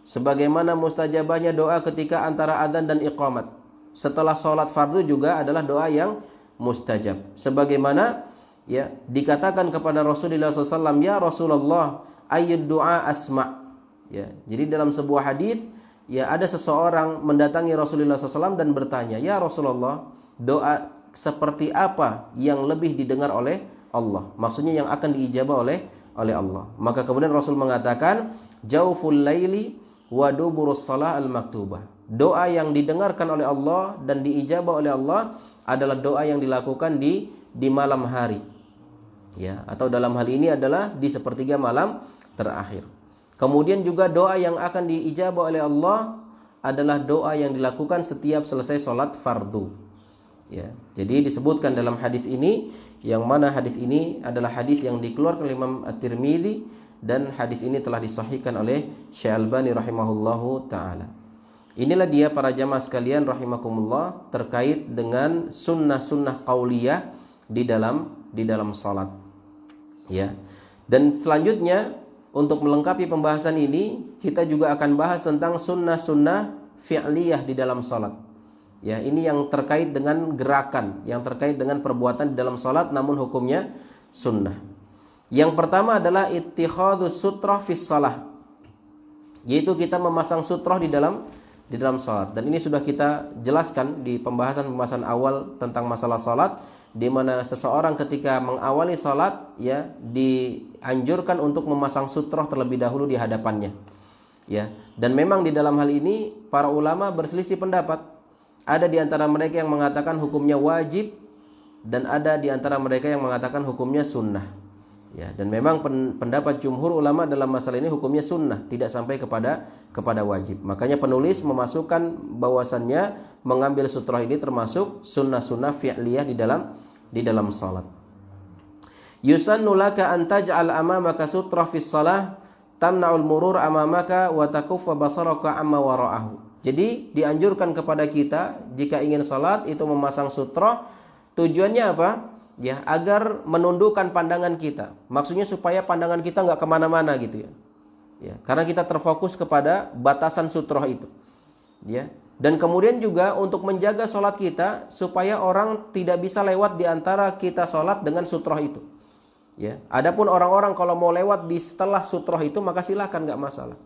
A: sebagaimana mustajabahnya doa ketika antara adzan dan iqamat. Setelah sholat fardu juga adalah doa yang mustajab. Sebagaimana, ya, dikatakan kepada Rasulullah SAW, ya Rasulullah, ayyud du'a asma'. Ya, jadi dalam sebuah hadis, ya, ada seseorang mendatangi Rasulullah SAW dan bertanya, ya Rasulullah, doa seperti apa yang lebih didengar oleh Allah? Maksudnya yang akan diijabah oleh Allah. Maka kemudian Rasul mengatakan, jauful laili wa duburus shalah al-maktubah. Doa yang didengarkan oleh Allah dan diijabah oleh Allah adalah doa yang dilakukan di malam hari. Ya, atau dalam hal ini adalah di sepertiga malam terakhir. Kemudian juga doa yang akan diijabah oleh Allah adalah doa yang dilakukan setiap selesai sholat fardu. Ya, jadi disebutkan dalam hadis ini, yang mana hadis ini adalah hadis yang dikeluarkan oleh Imam At-Tirmidzi dan hadis ini telah disahihkan oleh Syekh Albani rahimahullahu taala. Inilah dia para jamaah sekalian rahimakumullah terkait dengan sunnah-sunnah qauliyah di dalam salat. Ya. Dan selanjutnya untuk melengkapi pembahasan ini kita juga akan bahas tentang sunnah-sunnah fi'liyah di dalam salat. Ya, ini yang terkait dengan gerakan, yang terkait dengan perbuatan di dalam salat namun hukumnya sunnah. Yang pertama adalah ittikhadus sutrah fis shalah. Yaitu kita memasang sutrah di dalam salat. Dan ini sudah kita jelaskan di pembahasan awal tentang masalah salat, di mana seseorang ketika mengawali salat, ya, dianjurkan untuk memasang sutrah terlebih dahulu di hadapannya. Ya, dan memang di dalam hal ini para ulama berselisih pendapat. Ada di antara mereka yang mengatakan hukumnya wajib dan ada di antara mereka yang mengatakan hukumnya sunnah. Ya, dan memang pendapat jumhur ulama dalam masalah ini hukumnya sunnah, tidak sampai kepada wajib. Makanya penulis memasukkan bahwasannya mengambil sutrah ini termasuk sunnah-sunnah fi'liyah di dalam salat. Yusannu laka an taj'al amamaka sutrah fis shalah tamna'ul murur amamaka wa takuffa basaraka amma wara'ahu. Jadi dianjurkan kepada kita jika ingin salat itu memasang sutrah. Tujuannya apa? Ya, agar menundukkan pandangan kita. Maksudnya supaya pandangan kita nggak kemana-mana gitu, ya. Ya, karena kita terfokus kepada batasan sutrah itu. Ya, dan kemudian juga untuk menjaga salat kita supaya orang tidak bisa lewat di antara kita salat dengan sutrah itu. Ya, adapun orang-orang kalau mau lewat di setelah sutrah itu maka silakan, nggak masalah.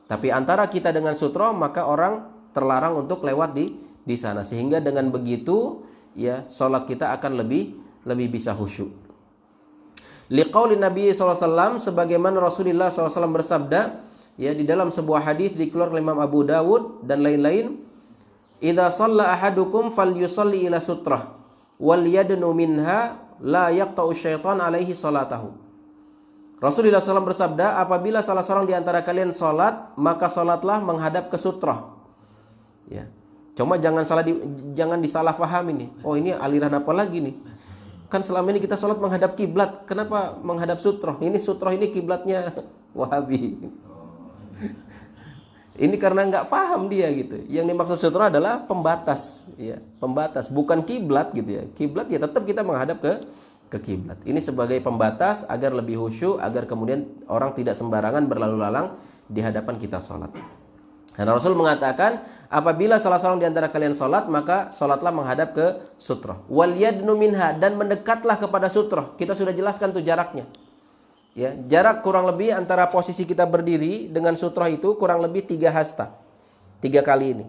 A: Tapi antara kita dengan sutrah maka orang terlarang untuk lewat di sana. Sehingga dengan begitu, ya, salat kita akan lebih bisa khusyuk. Liqauli Nabi SAW, sebagaimana Rasulullah SAW bersabda, ya, di dalam sebuah hadis dikeluarkan oleh Imam Abu Dawud dan lain-lain, idza shalla ahadukum falyusalli ila sutrah wal yadnu minha la yaqta'u syaitan alaihi salatahu. Rasulullah SAW bersabda, apabila salah seorang di antara kalian salat, maka salatlah menghadap ke sutrah. Ya. Cuma jangan disalahfahami nih. Oh, ini aliran apa lagi nih? Kan selama ini kita sholat menghadap kiblat, kenapa menghadap sutroh? Ini sutroh ini kiblatnya Wahabi. Ini karena nggak paham dia gitu. Yang dimaksud sutroh adalah pembatas, ya, pembatas, bukan kiblat gitu ya. Kiblat ya tetap kita menghadap ke kiblat. Ini sebagai pembatas agar lebih khusyuk, agar kemudian orang tidak sembarangan berlalu lalang di hadapan kita sholat. Karena Rasul mengatakan, apabila salah seorang di antara kalian sholat, maka sholatlah menghadap ke sutroh. Wal yadnu minha, dan mendekatlah kepada sutroh. Kita sudah jelaskan tuh jaraknya. Ya, jarak kurang lebih antara posisi kita berdiri dengan sutroh itu kurang lebih 3 hasta. 3 kali ini.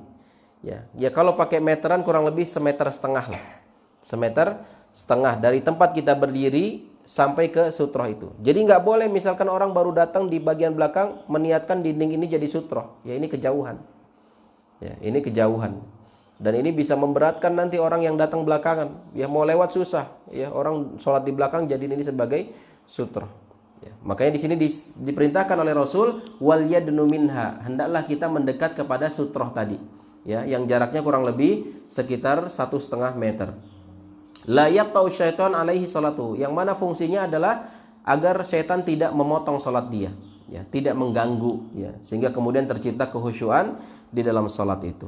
A: Ya, kalau pakai meteran kurang lebih 1,5 meter lah. 1,5 meter dari tempat kita berdiri sampai ke sutroh itu. Jadi nggak boleh misalkan orang baru datang di bagian belakang meniatkan dinding ini jadi sutroh. Ya, ini kejauhan. Ya, ini kejauhan. Dan ini bisa memberatkan nanti orang yang datang belakangan. Ya, mau lewat susah. Ya, orang sholat di belakang jadi ini sebagai sutroh. Ya, makanya di sini diperintahkan oleh Rasul, wal yadnu minha, hendaklah kita mendekat kepada sutroh tadi. Ya, yang jaraknya kurang lebih sekitar 1,5 meter. La yaqta'u syaitan alaihi salatu, yang mana fungsinya adalah agar syaitan tidak memotong salat dia, ya, tidak mengganggu, ya, sehingga kemudian tercipta kekhusyuan di dalam salat itu.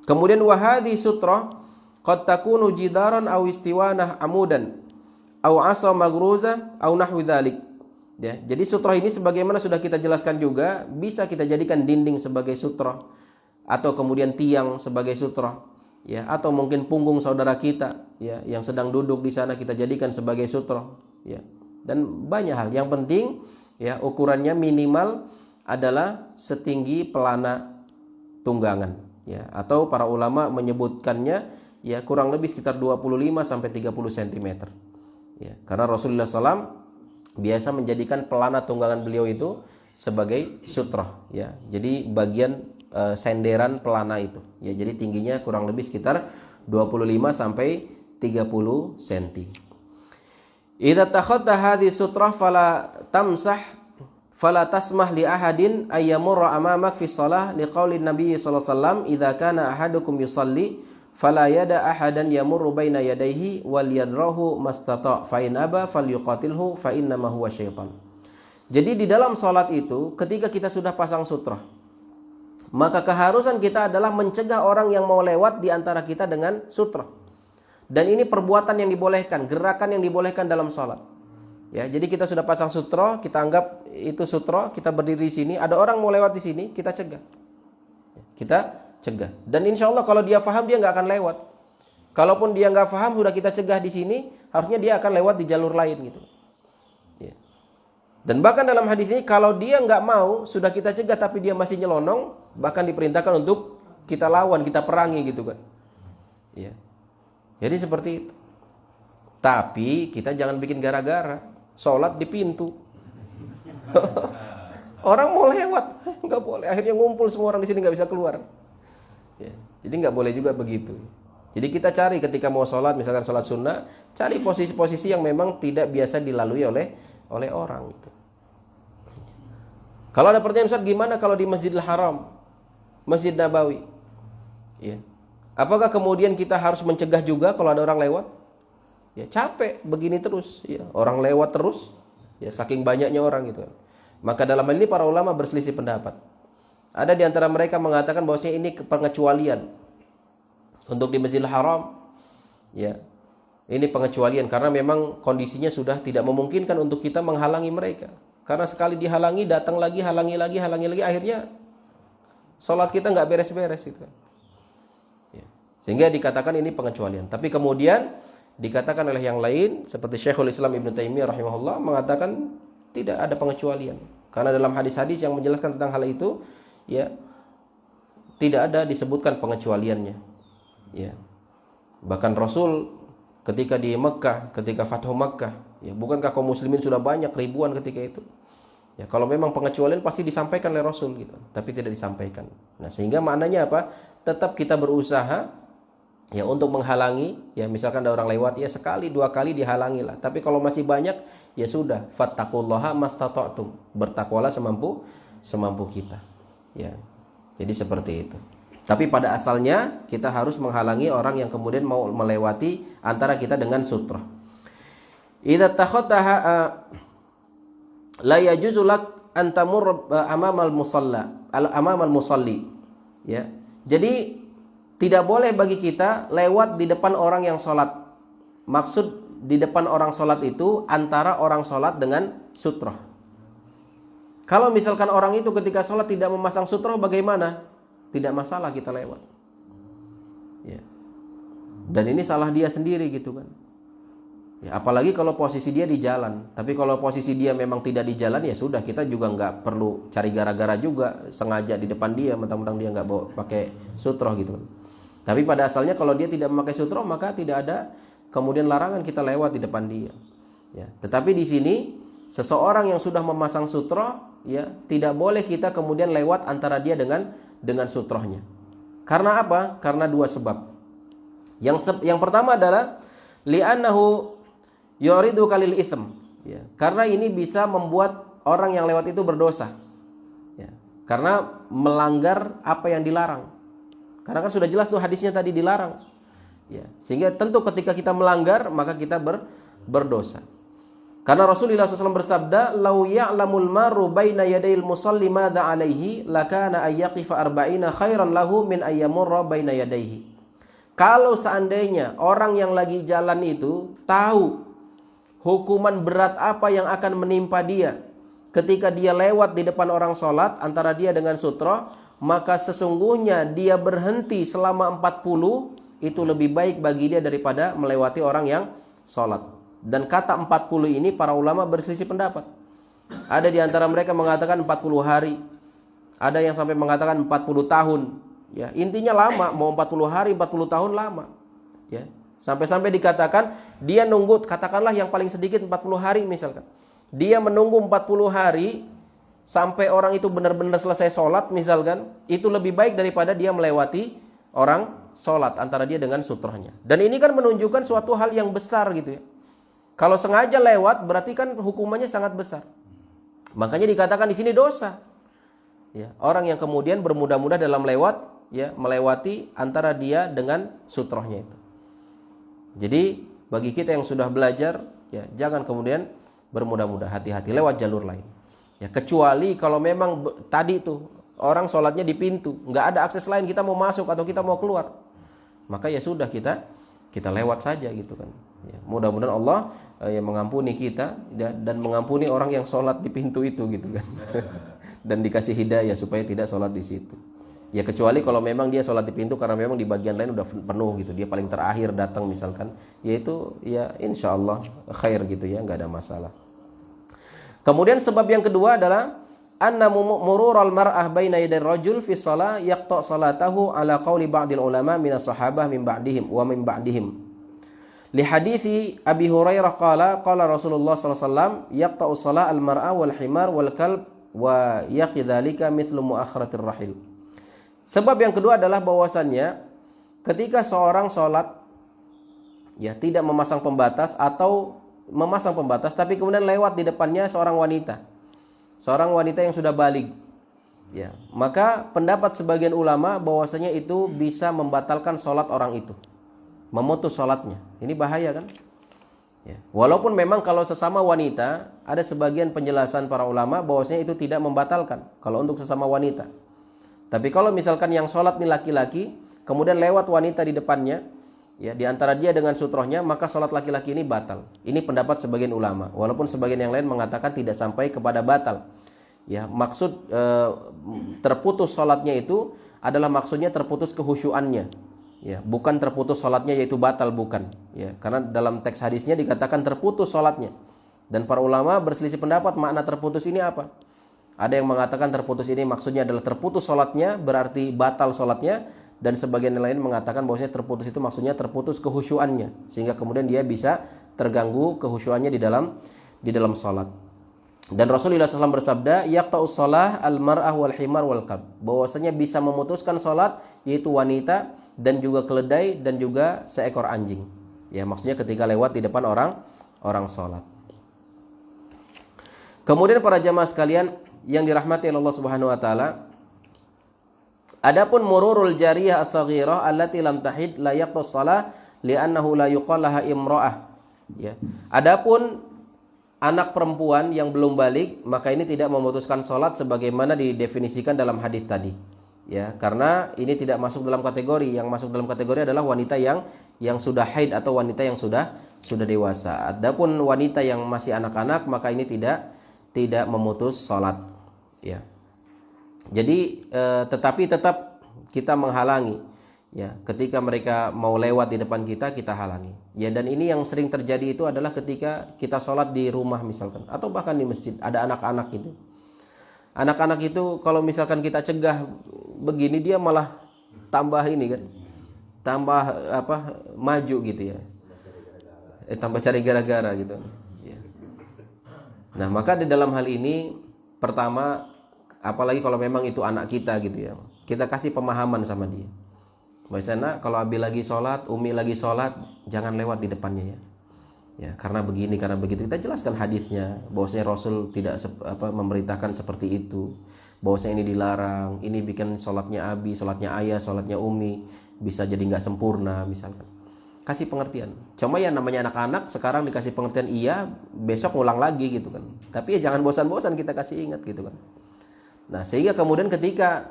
A: Kemudian wahadhi sutrah qad takunu jidaran aw istiwanah amudan aw asa maghruza aw nahwi dzalik. Ya, jadi sutrah ini sebagaimana sudah kita jelaskan juga, bisa kita jadikan dinding sebagai sutrah atau kemudian tiang sebagai sutrah. Ya, atau mungkin punggung saudara kita, ya, yang sedang duduk di sana kita jadikan sebagai sutroh, ya. Dan banyak hal. Yang penting, ya, ukurannya minimal adalah setinggi pelana tunggangan, ya, atau para ulama menyebutkannya, ya, kurang lebih sekitar 25 sampai 30 cm. Ya, karena Rasulullah SAW biasa menjadikan pelana tunggangan beliau itu sebagai sutroh, ya. Jadi bagian senderan pelana itu, ya, jadi tingginya kurang lebih sekitar 25 sampai 30 cm. Idza takhadta hadhihi sutrah fala tasmah li ahadin ayyamurra amamak fi shalah liqauli Nabi sallallahu alaihi wasallam idza kana ahadukum yusalli fala yada ahadan yamurru baina yadayhi wal yadrahu mastata' fa in aba falyuqatilhu fa innama huwa syaitan. Jadi di dalam salat itu ketika kita sudah pasang sutrah, maka keharusan kita adalah mencegah orang yang mau lewat di antara kita dengan sutrah. Dan ini perbuatan yang dibolehkan, gerakan yang dibolehkan dalam salat. Ya, jadi kita sudah pasang sutrah, kita anggap itu sutrah, kita berdiri di sini, ada orang mau lewat di sini, kita cegah. Kita cegah. Dan insya Allah kalau dia faham dia nggak akan lewat. Kalaupun dia nggak faham sudah kita cegah di sini, harusnya dia akan lewat di jalur lain gitu. Dan bahkan dalam hadis ini kalau dia nggak mau, sudah kita cegah tapi dia masih nyelonong, bahkan diperintahkan untuk kita lawan, kita perangi gitu kan. Ya. Jadi seperti itu. Tapi kita jangan bikin gara-gara. Sholat di pintu. Orang mau lewat, nggak boleh. Akhirnya ngumpul semua orang di sini nggak bisa keluar. Ya. Jadi nggak boleh juga begitu. Jadi kita cari ketika mau sholat, misalkan sholat sunnah, cari posisi-posisi yang memang tidak biasa dilalui oleh orang gitu. Kalau ada pertanyaan, Ustaz, gimana kalau di Masjidil Haram, Masjid Nabawi? Ya. Apakah kemudian kita harus mencegah juga kalau ada orang lewat? Ya, capek begini terus, ya. Orang lewat terus, ya, saking banyaknya orang gitu. Maka dalam hal ini para ulama berselisih pendapat. Ada di antara mereka mengatakan bahwasanya ini pengecualian untuk di Masjidil Haram. Ya. Ini pengecualian karena memang kondisinya sudah tidak memungkinkan untuk kita menghalangi mereka. Karena sekali dihalangi, datang lagi, halangi lagi, akhirnya sholat kita nggak beres-beres gitu. Ya. Sehingga dikatakan ini pengecualian. Tapi kemudian dikatakan oleh yang lain, seperti Syekhul Islam Ibnu Taimiyah rahimahullah mengatakan tidak ada pengecualian. Karena dalam hadis-hadis yang menjelaskan tentang hal itu, ya, tidak ada disebutkan pengecualiannya. Ya. Bahkan Rasul ketika di Mekah, ketika Fathu Mekah, ya bukankah kaum muslimin sudah banyak ribuan ketika itu? Ya, kalau memang pengecualian pasti disampaikan oleh Rasul gitu, tapi tidak disampaikan. Nah, sehingga maknanya apa? Tetap kita berusaha ya untuk menghalangi, ya misalkan ada orang lewat ya sekali dua kali dihalangilah. Tapi kalau masih banyak ya sudah, fattaqullaha mastata'tum. Bertakwalah semampu kita. Ya. Jadi seperti itu. Tapi pada asalnya kita harus menghalangi orang yang kemudian mau melewati antara kita dengan sutra. Idza takhataha la yajuzu lak an tamur amamal musalli. Ya. Jadi tidak boleh bagi kita lewat di depan orang yang sholat. Maksud di depan orang sholat itu antara orang sholat dengan sutroh. Kalau misalkan orang itu ketika sholat tidak memasang sutroh, bagaimana? Tidak masalah kita lewat. Ya. Dan ini salah dia sendiri gitu kan. Ya, apalagi kalau posisi dia di jalan. Tapi kalau posisi dia memang tidak di jalan, ya sudah, kita juga nggak perlu cari gara-gara juga sengaja di depan dia, mentang-mentang dia nggak bawa pakai sutroh gitu kan. Tapi pada asalnya kalau dia tidak memakai sutroh, maka tidak ada kemudian larangan kita lewat di depan dia. Ya. Tetapi di sini seseorang yang sudah memasang sutroh, ya tidak boleh kita kemudian lewat antara dia dengan sutrohnya. Karena apa? Karena dua sebab. Yang pertama adalah li'annahu yuridu kalil itsm. Ya. Karena ini bisa membuat orang yang lewat itu berdosa. Ya. Karena melanggar apa yang dilarang. Karena kan sudah jelas tuh hadisnya tadi dilarang. Ya, sehingga tentu ketika kita melanggar maka kita berdosa. Karena Rasulullah SAW bersabda, "Lau ya'lamul maru baina yadayil musalli madza 'alaihi lakana ayyaqifa arba'ina khairan lahu min ayyamurra baina yadayhi." Kalau seandainya orang yang lagi jalan itu tahu hukuman berat apa yang akan menimpa dia ketika dia lewat di depan orang sholat antara dia dengan sutroh, maka sesungguhnya dia berhenti selama 40 itu lebih baik bagi dia daripada melewati orang yang sholat. Dan kata 40 ini para ulama berselisih pendapat. Ada di antara mereka mengatakan 40 hari, ada yang sampai mengatakan 40 tahun. Ya, intinya lama, mau 40 hari, 40 tahun lama. Ya, sampai-sampai dikatakan dia nunggu, katakanlah yang paling sedikit 40 hari misalkan. Dia menunggu 40 hari sampai orang itu benar-benar selesai sholat misalkan, itu lebih baik daripada dia melewati orang sholat antara dia dengan sutrohnya. Dan ini kan menunjukkan suatu hal yang besar gitu ya. Kalau sengaja lewat berarti kan hukumannya sangat besar. Makanya dikatakan di sini dosa. Ya, orang yang kemudian bermudah-mudah dalam lewat, ya melewati antara dia dengan sutrohnya itu. Jadi bagi kita yang sudah belajar, ya jangan kemudian bermudah-mudah, hati-hati lewat jalur lain. Ya, kecuali kalau memang tadi tuh orang sholatnya di pintu, nggak ada akses lain, kita mau masuk atau kita mau keluar, maka ya sudah kita lewat saja gitu kan. Ya, mudah-mudahan Allah yang mengampuni kita dan mengampuni orang yang sholat di pintu itu gitu kan, dan dikasih hidayah supaya tidak sholat di situ. Ya kecuali kalau memang dia sholat di pintu karena memang di bagian lain udah penuh gitu, dia paling terakhir datang misalkan, yaitu ya insya Allah khair gitu ya, nggak ada masalah. Kemudian sebab yang kedua adalah anna murural mar'ah baina yaday rajul fi shalah yaqta salatahu ala qauli ba'dil ulama minas sahabah min ba'dihim wa min ba'dihim. Li hadithi Abi Hurairah qala Rasulullah sallallahu alaihi wasallam yaqta'u shalah al mar'a wal himar wal kalb wa yaqidzalika mithlu muakhiratir rahil. Sebab yang kedua adalah bahwasannya ketika seorang sholat ya tidak memasang pembatas atau memasang pembatas tapi kemudian lewat di depannya seorang wanita yang sudah baligh, ya maka pendapat sebagian ulama bahwasanya itu bisa membatalkan sholat orang itu, memutus sholatnya. Ini bahaya kan ya. Walaupun memang kalau sesama wanita ada sebagian penjelasan para ulama bahwasanya itu tidak membatalkan kalau untuk sesama wanita. Tapi kalau misalkan yang sholat ini laki-laki kemudian lewat wanita di depannya, ya di antara dia dengan sutrohnya, maka sholat laki-laki ini batal. Ini pendapat sebagian ulama. Walaupun sebagian yang lain mengatakan tidak sampai kepada batal. Ya maksud terputus sholatnya itu adalah maksudnya terputus kehusyuannya. Ya bukan terputus sholatnya yaitu batal, bukan. Ya karena dalam teks hadisnya dikatakan terputus sholatnya. Dan para ulama berselisih pendapat makna terputus ini apa. Ada yang mengatakan terputus ini maksudnya adalah terputus sholatnya berarti batal sholatnya. dan sebagian lain mengatakan bahwasanya terputus itu maksudnya terputus kehusyuannya, sehingga kemudian dia bisa terganggu kehusyuannya di dalam salat. Dan Rasulullah SAW bersabda, yaqta'us shalah al-mar'ah wal himar wal qalb, bahwasanya bisa memutuskan salat yaitu wanita dan juga keledai dan juga seekor anjing. Ya, maksudnya ketika lewat di depan orang salat. Kemudian para jamaah sekalian yang dirahmati Allah Subhanahu wa taala, adapun mururul jariyah as-saghirah allati lam tahid la yaqtas shalah li'annahu la yuqal laha imra'ah. Ya. Adapun anak perempuan yang belum balik, maka ini tidak memutuskan sholat sebagaimana didefinisikan dalam hadis tadi. Ya, karena ini tidak masuk dalam kategori. Yang masuk dalam kategori adalah wanita yang sudah haid atau wanita yang sudah dewasa. Adapun wanita yang masih anak-anak, maka ini tidak memutus sholat. Ya. Jadi tetapi tetap kita menghalangi. Ya, ketika mereka mau lewat di depan kita halangi. Ya, dan ini yang sering terjadi itu adalah ketika kita sholat di rumah misalkan, atau bahkan di masjid, ada anak-anak gitu. Anak-anak itu kalau misalkan kita cegah begini, dia malah tambah ini kan, tambah maju gitu ya. Tambah cari gara-gara gitu. Ya. Nah, maka di dalam hal ini pertama, apalagi kalau memang itu anak kita gitu ya, kita kasih pemahaman sama dia. Bahwasanya kalau Abi lagi sholat, Umi lagi sholat, jangan lewat di depannya ya. Ya, karena begini, karena begitu. Kita jelaskan hadisnya, bahwasanya Rasul tidak memerintahkan seperti itu. Bahwasanya ini dilarang, ini bikin sholatnya Abi, sholatnya Ayah, sholatnya Umi bisa jadi nggak sempurna misalkan. Kasih pengertian. Cuma ya namanya anak-anak, sekarang dikasih pengertian iya, besok ngulang lagi gitu kan. Tapi ya jangan bosan-bosan kita kasih ingat gitu kan. Nah, sehingga kemudian ketika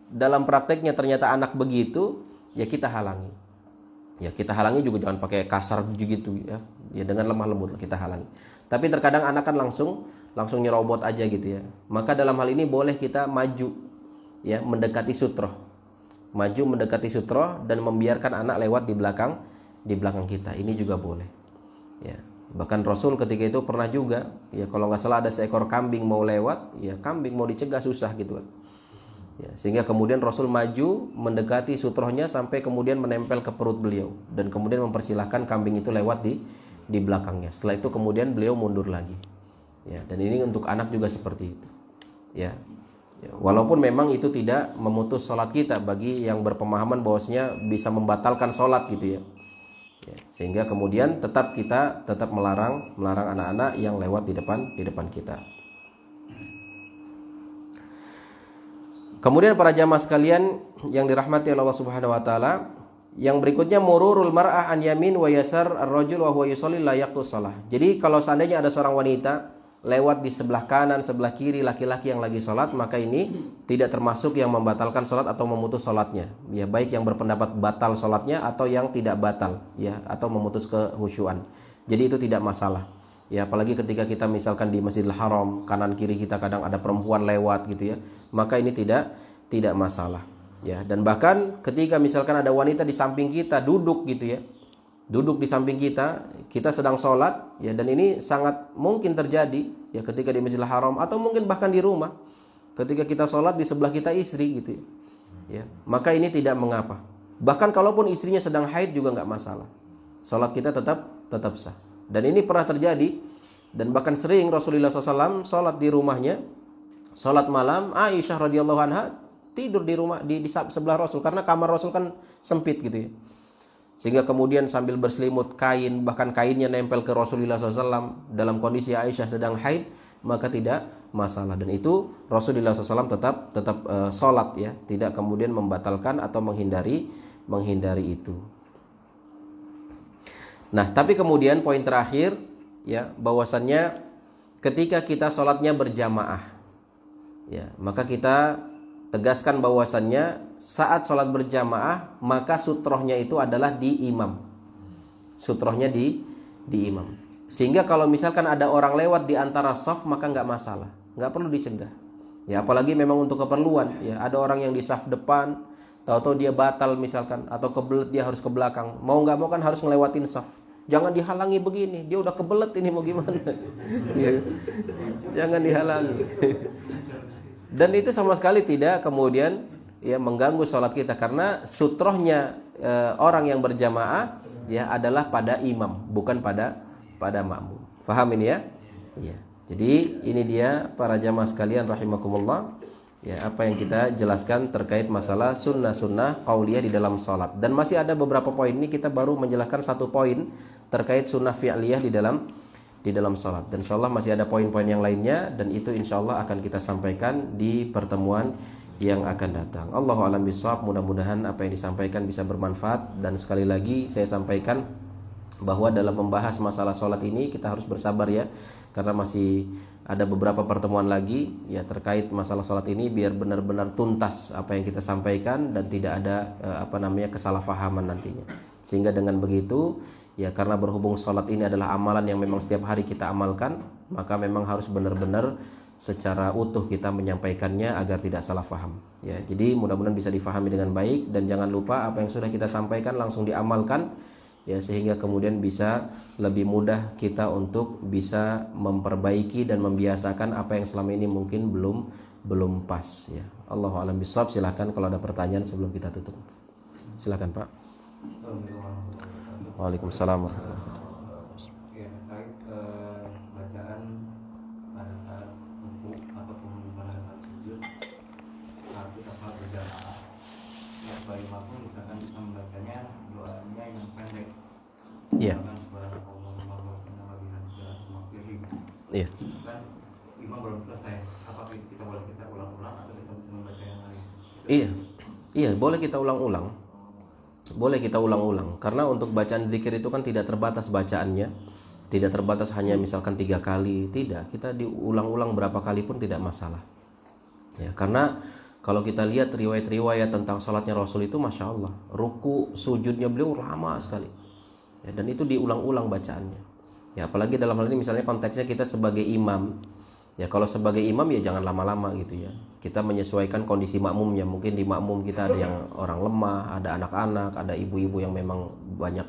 A: dalam prakteknya ternyata anak begitu, ya kita halangi. Ya kita halangi juga jangan pakai kasar gitu ya. Ya dengan lemah lembut kita halangi. Tapi terkadang anak kan langsung nyerobot aja gitu ya. Maka dalam hal ini boleh kita maju ya, mendekati sutroh. Maju mendekati sutroh dan membiarkan anak lewat di belakang kita. Ini juga boleh. Ya. Bahkan Rasul ketika itu pernah juga ya, kalau nggak salah ada seekor kambing mau lewat, ya kambing mau dicegah susah gitu kan. Ya, sehingga kemudian Rasul maju mendekati sutrohnya sampai kemudian menempel ke perut beliau dan kemudian mempersilahkan kambing itu lewat di belakangnya. Setelah itu kemudian beliau mundur lagi. Ya, dan ini untuk anak juga seperti itu. Ya. Ya, walaupun memang itu tidak memutus sholat kita bagi yang berpemahaman bahwasanya bisa membatalkan sholat gitu ya. Ya, sehingga kemudian kita tetap melarang anak-anak yang lewat di depan kita. Kemudian para jamaah sekalian yang dirahmati Allah Subhanahu wa taala, yang berikutnya mururul mar'ah an yamin wa yasar ar-rajul wa huwa yusalli la yaqtus shalah. Jadi kalau seandainya ada seorang wanita lewat di sebelah kanan, sebelah kiri laki-laki yang lagi sholat, maka ini tidak termasuk yang membatalkan sholat atau memutus sholatnya. Ya, baik yang berpendapat batal sholatnya atau yang tidak batal, ya, atau memutus kehusyuan. Jadi itu tidak masalah. Ya, apalagi ketika kita misalkan di Masjidil Haram, kanan kiri kita kadang ada perempuan lewat gitu ya, maka ini tidak masalah. Ya, dan bahkan ketika misalkan ada wanita di samping kita duduk gitu ya, duduk di samping kita sedang sholat, ya, dan ini sangat mungkin terjadi ya ketika di Masjidil Haram atau mungkin bahkan di rumah, ketika kita sholat di sebelah kita istri gitu ya, ya, maka ini tidak mengapa. Bahkan kalaupun istrinya sedang haid juga nggak masalah, sholat kita tetap sah. Dan ini pernah terjadi dan bahkan sering Rasulullah SAW sholat di rumahnya, sholat malam, Aisyah radhiyallahu anha tidur di rumah di sebelah Rasul karena kamar Rasul kan sempit gitu ya. Sehingga kemudian sambil berselimut kain, bahkan kainnya nempel ke Rasulullah SAW dalam kondisi Aisyah sedang haid, maka tidak masalah. Dan itu Rasulullah SAW tetap sholat ya, tidak kemudian membatalkan atau menghindari itu. Nah, tapi kemudian poin terakhir ya, bahwasannya ketika kita sholatnya berjamaah, ya, maka kita tegaskan bahwasannya saat sholat berjamaah maka sutrohnya itu adalah di imam. Sutrohnya di imam. Sehingga kalau misalkan ada orang lewat di antara shaf maka nggak masalah, nggak perlu dicegah. Ya, apalagi memang untuk keperluan. Ya, ada orang yang di shaf depan, tahu-tahu dia batal misalkan atau kebelet dia harus ke belakang. Mau nggak mau kan harus ngelewatin shaf. Jangan dihalangi begini, dia udah kebelet ini mau gimana? Ya. Jangan dihalangi. Dan itu sama sekali tidak kemudian ya mengganggu sholat kita, karena sutrohnya orang yang berjamaah ya adalah pada imam, bukan pada makmum. Faham ini ya? Iya. Jadi ini dia para jamaah sekalian rahimakumullah, ya apa yang kita jelaskan terkait masalah sunnah-sunnah qauliyah di dalam sholat. Dan masih ada beberapa poin, ini kita baru menjelaskan satu poin terkait sunnah fi'liyah di dalam sholat. Dan insyaallah masih ada poin-poin yang lainnya, dan itu insyaallah akan kita sampaikan di pertemuan yang akan datang. Allahu a'lam bishawab. Mudah-mudahan apa yang disampaikan bisa bermanfaat. Dan sekali lagi saya sampaikan bahwa dalam membahas masalah sholat ini kita harus bersabar ya, karena masih ada beberapa pertemuan lagi ya terkait masalah sholat ini, biar benar-benar tuntas apa yang kita sampaikan dan tidak ada kesalahpahaman nantinya. Sehingga dengan begitu ya, karena berhubung sholat ini adalah amalan yang memang setiap hari kita amalkan, maka memang harus benar-benar secara utuh kita menyampaikannya agar tidak salah paham ya. Jadi mudah-mudahan bisa difahami dengan baik, dan jangan lupa apa yang sudah kita sampaikan langsung diamalkan ya, sehingga kemudian bisa lebih mudah kita untuk bisa memperbaiki dan membiasakan apa yang selama ini mungkin belum pas ya. Allahu a'lam bishawab. Silakan kalau ada pertanyaan sebelum kita tutup. Silakan Pak. Waalaikumsalam warahmatullahi wabarakatuh.
B: Ya, terkait bacaan pada saat rukuk ataupun pada saat sujud saat kita salat berjamaah, ya sebagai makmum misalkan kita membacanya doanya yang pendek.
A: Iya. Iya.
B: Kan imam belum selesai, apakah kita boleh ulang-ulang atau kita bisa membaca yang lain?
A: Iya. Iya, boleh kita ulang-ulang. Boleh kita ulang-ulang, karena untuk bacaan zikir itu kan tidak terbatas bacaannya, tidak terbatas hanya misalkan 3 kali, tidak, kita diulang-ulang berapa kali pun tidak masalah ya. Karena kalau kita lihat riwayat-riwayat tentang sholatnya Rasul itu Masya Allah, ruku sujudnya beliau lama sekali ya, dan itu diulang-ulang bacaannya ya. Apalagi dalam hal ini misalnya konteksnya kita sebagai imam ya, kalau sebagai imam ya jangan lama-lama gitu ya. Kita menyesuaikan kondisi makmumnya. Mungkin di makmum kita ada yang orang lemah, ada anak-anak, ada ibu-ibu yang memang banyak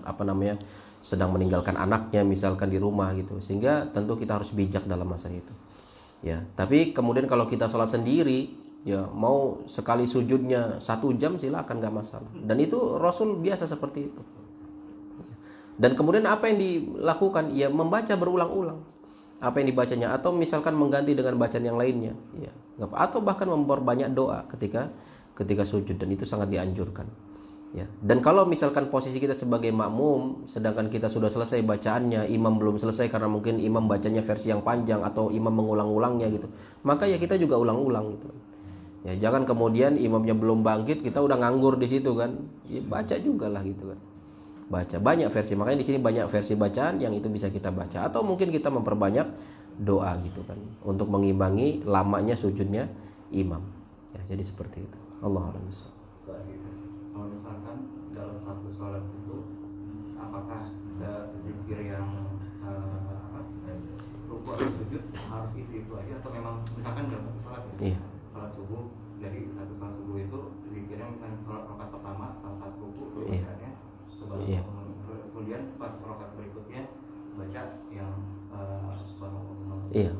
A: sedang meninggalkan anaknya misalkan di rumah gitu. Sehingga tentu kita harus bijak dalam masa itu. Ya, tapi kemudian kalau kita sholat sendiri, ya mau sekali sujudnya 1 jam silakan, nggak masalah. Dan itu Rasul biasa seperti itu. Dan kemudian apa yang dilakukan? Ya membaca berulang-ulang apa yang dibacanya, atau misalkan mengganti dengan bacaan yang lainnya ya, atau bahkan memperbanyak doa ketika sujud, dan itu sangat dianjurkan ya. Dan kalau misalkan posisi kita sebagai makmum sedangkan kita sudah selesai bacaannya, imam belum selesai karena mungkin imam bacanya versi yang panjang atau imam mengulang-ulangnya gitu, maka ya kita juga ulang-ulang gitu ya. Jangan kemudian imamnya belum bangkit kita udah nganggur di situ kan ya, baca juga lah gitu kan. Baca banyak versi, makanya di sini banyak versi bacaan yang itu bisa kita baca, atau mungkin kita memperbanyak doa gitu kan untuk mengimbangi lamanya sujudnya imam ya. Jadi seperti itu. Allahu a'lam bishawab.
B: Kalau misalkan dalam satu sholat itu apakah zikir yang rukuk atau sujud harus itu aja, atau memang misalkan dalam satu sholat ya,
A: Iya.
B: sholat subuh, jadi satu sholat subuh itu zikirnya misalkan sholat rakaat pertama pas saat rukuk
A: Iya.
B: bacaannya, sebelum
A: Iya.
B: kemudian pas rakaat berikutnya baca yang subhanallah.
A: Iya.